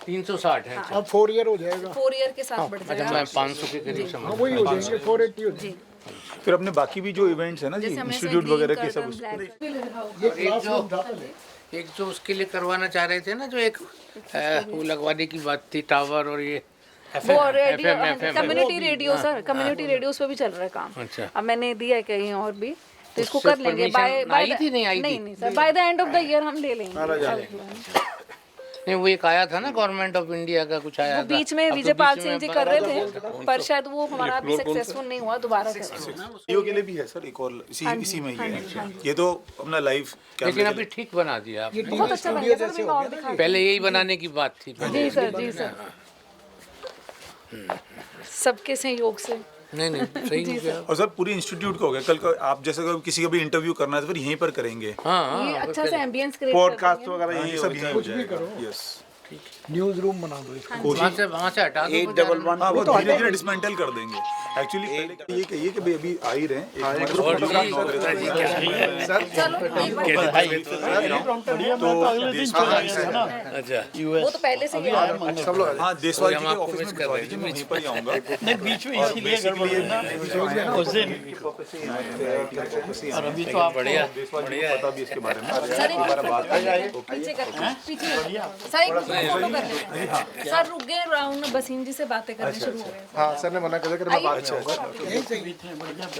360 है, अब 4 ईयर हो जाएगा, 4 ईयर के साथ बढ़ जाएगा, मैं 500 के करीब समझ, वही हो जाएंगे 480 हो जाएंगे। फिर अपने बाकी भी जो इवेंट्स है ना जी, इंस्टीट्यूट वगैरह के सब एक जो उसके लिए करवाना चाह रहे थे ना, जो एक वो लगवाने की बात थी टावर और ये वो radio community radio sir, community radios पे भी चल रहा है काम। अच्छा, अब मैंने दिया है कहीं और भी, तो इसको कर लेंगे नहीं sir, by the end of the year हम ले लेंगे। नहीं वो एक आया था ना गवर्नमेंट ऑफ इंडिया का कुछ आया था बीच में, विजय पाल सिंह जी कर रहे थे पर शायद वो हमारा भी सक्सेसफुल नहीं हुआ, दोबारा करेंगे। सीईओ के लिए भी है सर एक और इसी में ही है, ये तो अपना लाइव लेकिन अभी ठीक बना दिया आपने, बहुत अच्छा बन गया सर, और दिखा पहले यही बनाने की बात थी। जी सर सबके सहयोग से नहीं सही हो गया। और सर पूरी इंस्टीट्यूट का हो गया, कल का आप जैसे किसी का भी इंटरव्यू करना है तो फिर यहीं पर करेंगे, ये अच्छा सा एम्बियंस क्रिएट, पॉडकास्ट वगैरह यही सब यहीं हो जाएगा। यस न्यूज़ रूम बना दो इसको। वहाँ से हटा दो 811 हाँ, वो धीरे धीरे डिसमेंटल कर देंगे। एक्चुअली ये कहिए कि अभी आ ही रहे हैं। वो तो पहले से ही हाँ, देशवाल जी के ऑफिस में भिजवा दीजिए, मैं वहीं पर ही आऊँगा। नहीं, बीच में इसीलिए गड़बड़ है ना उस दिन। और अभी तो आप देशवाल जी को पता भी इसके बारे में बात पीछे कर पीछे सर एक फोटो कर लेते हैं। सर रुक गए राउंड बसीन जी से बातें करनी शुरू हो गए। हाँ सर ने मना कर मैं बात करूँगा।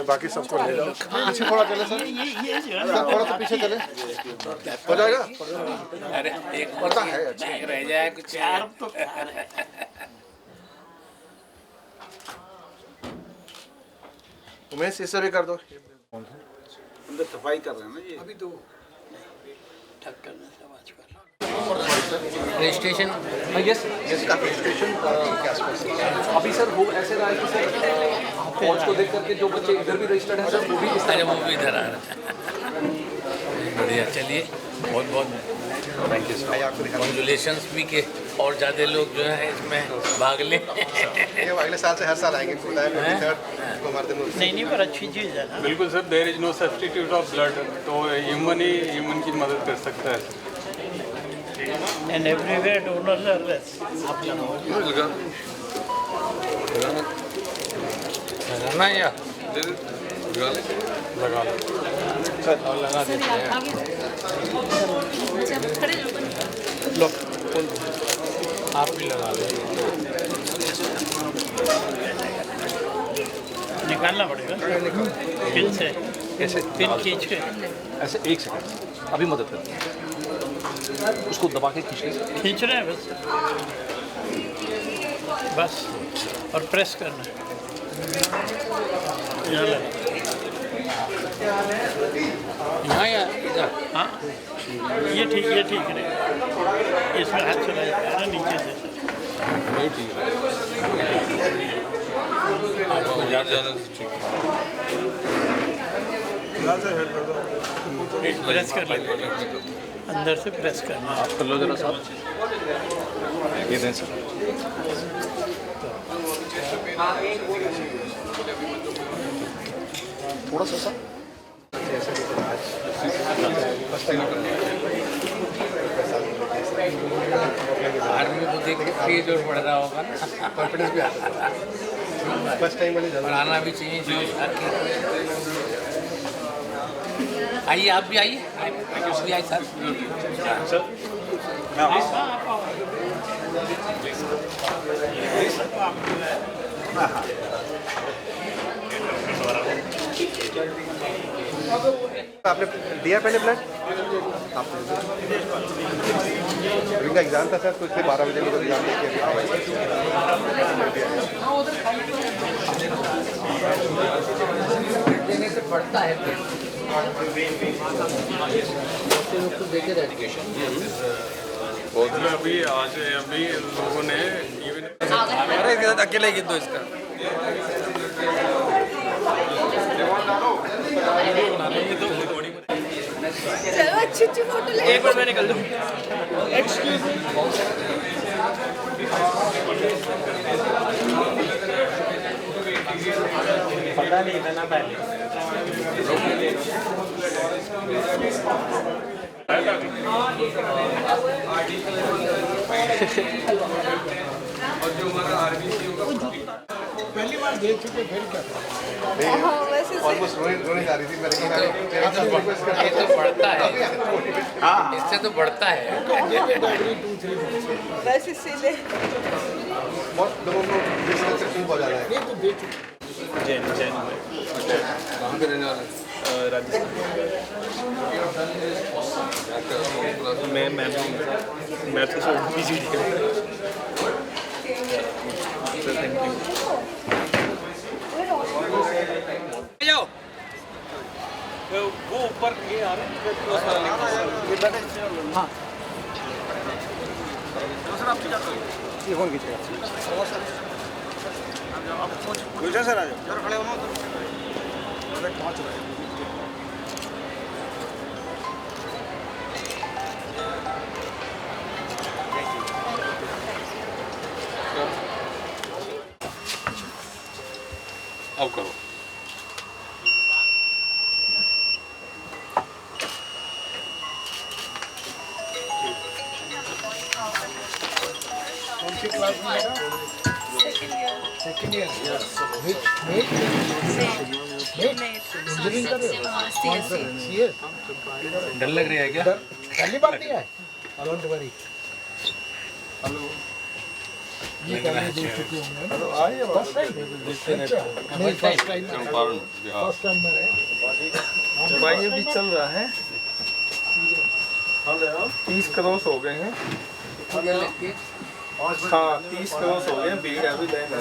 बाकी सबको ले जाओ पीछे थोड़ा चले सर, थोड़ा सा पीछे चले हो जाएगा। अरे एक पता है रह जाए कुछ यार तो उमेश इसे भी कर दो। अंदर सफाई कर रहे हैं ना ये अभी तो ठक करना सब आजकल रजिस्ट्रेशन यस का रजिस्ट्रेशन के आसपास अभी सर वो ऐसे रहा है कि सर फौज को देख करके जो बच्चे इधर भी रजिस्टर्ड हैं सर वो भी इस तरह वो भी इधर आ रहा है। बढ़िया, चलिए बहुत बहुत थैंक यू सर। कॉन्ग्रेचुलेशंस भी के और ज़्यादा लोग जो है इसमें भाग लें। ये अगले साल से हर साल आएंगे। नहीं पर अच्छी चीज़ है ना। बिल्कुल sir, there is no substitute of blood, तो ह्यूमन ही ह्यूमन की मदद कर सकता है। And everywhere donors are less. लगाना या लगा लो और लगा देते हैं। लो आप भी लगा लो। निकालना पड़ेगा पिन से, कैसे पिन खींच के ऐसे। एक सेकंड, अभी मदद कर उसको दबा के खींच रहे हैं बस और प्रेस करना है। यहाँ या इधर? हाँ ये ठीक रहेगा। इसमें हाथ चला जाएगा ना नीचे से। नहीं ठीक है, आपको याद जाना ठीक है। प्रेस कर लेंगे, अंदर से प्रेस करना। आप कर लो जरा साहब, ये दें सर। थोड़ा सा आर्मी को देख के जोर पड़ रहा होगा ना, कॉन्फिडेंस भी आता है। फर्स्ट टाइम वाली और आना भी चाहिए जोश आके। आइए आप भी आइए, आप भी आइए सर। आपने दिया पहले ब्लड? इनका एग्जाम था सर, तो इसलिए 12 बजे मेरे एग्जाम देके देने से पड़ता है एजुकेशन। अभी आज अभी लोगों ने अकेले गिन दो इसका। चलो अच्छी फोटो ले। एक बार मैं निकल दूँ। पता नहीं था ना पहले। और जो हमारा आरबीसी पहली बार देख चुके फिर क्या ऑलमोस्ट रोने जा रही थी मेरे को। ये तो बढ़ता है, इससे तो बढ़ता है। बस इसीलिए बहुत लोगों को डिस्कंसेप्शन हो जाता है। जैन कहाँ पे रहने वाले? राजस्थान। मैं तो सब बिजी थी। Thank you. जाओ वो ऊपर ये आ रहे हैं। हाँ सर आप ये कौन खींचेगा? गुलशन सर आ जाओ जरा खड़े हो ना। पहुँच रहे हैं। अब करो। कौन सी क्लास में बेटा? Second year. इंजीनियरिंग कर रहे हो? सीए। डर लग रही है क्या? पहली बार दिया है? Don't worry. हेलो। ये पहले दे चुके होंगे। हेलो आइए। First time? नहीं फर्स्ट टाइम। फर्स्ट टाइम में रहे। भाई अभी चल रहा है 30 क्रॉस हो गए हैं। हाँ 30 क्रॉस हो गए हैं, भीड़ अभी लाइन है।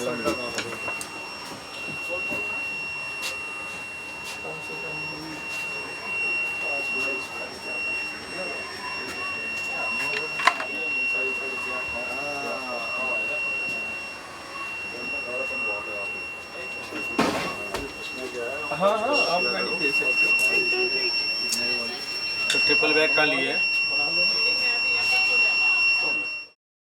हाँ हाँ आप गाड़ी दे सकते हो। तो ट्रिपल बैग का लिए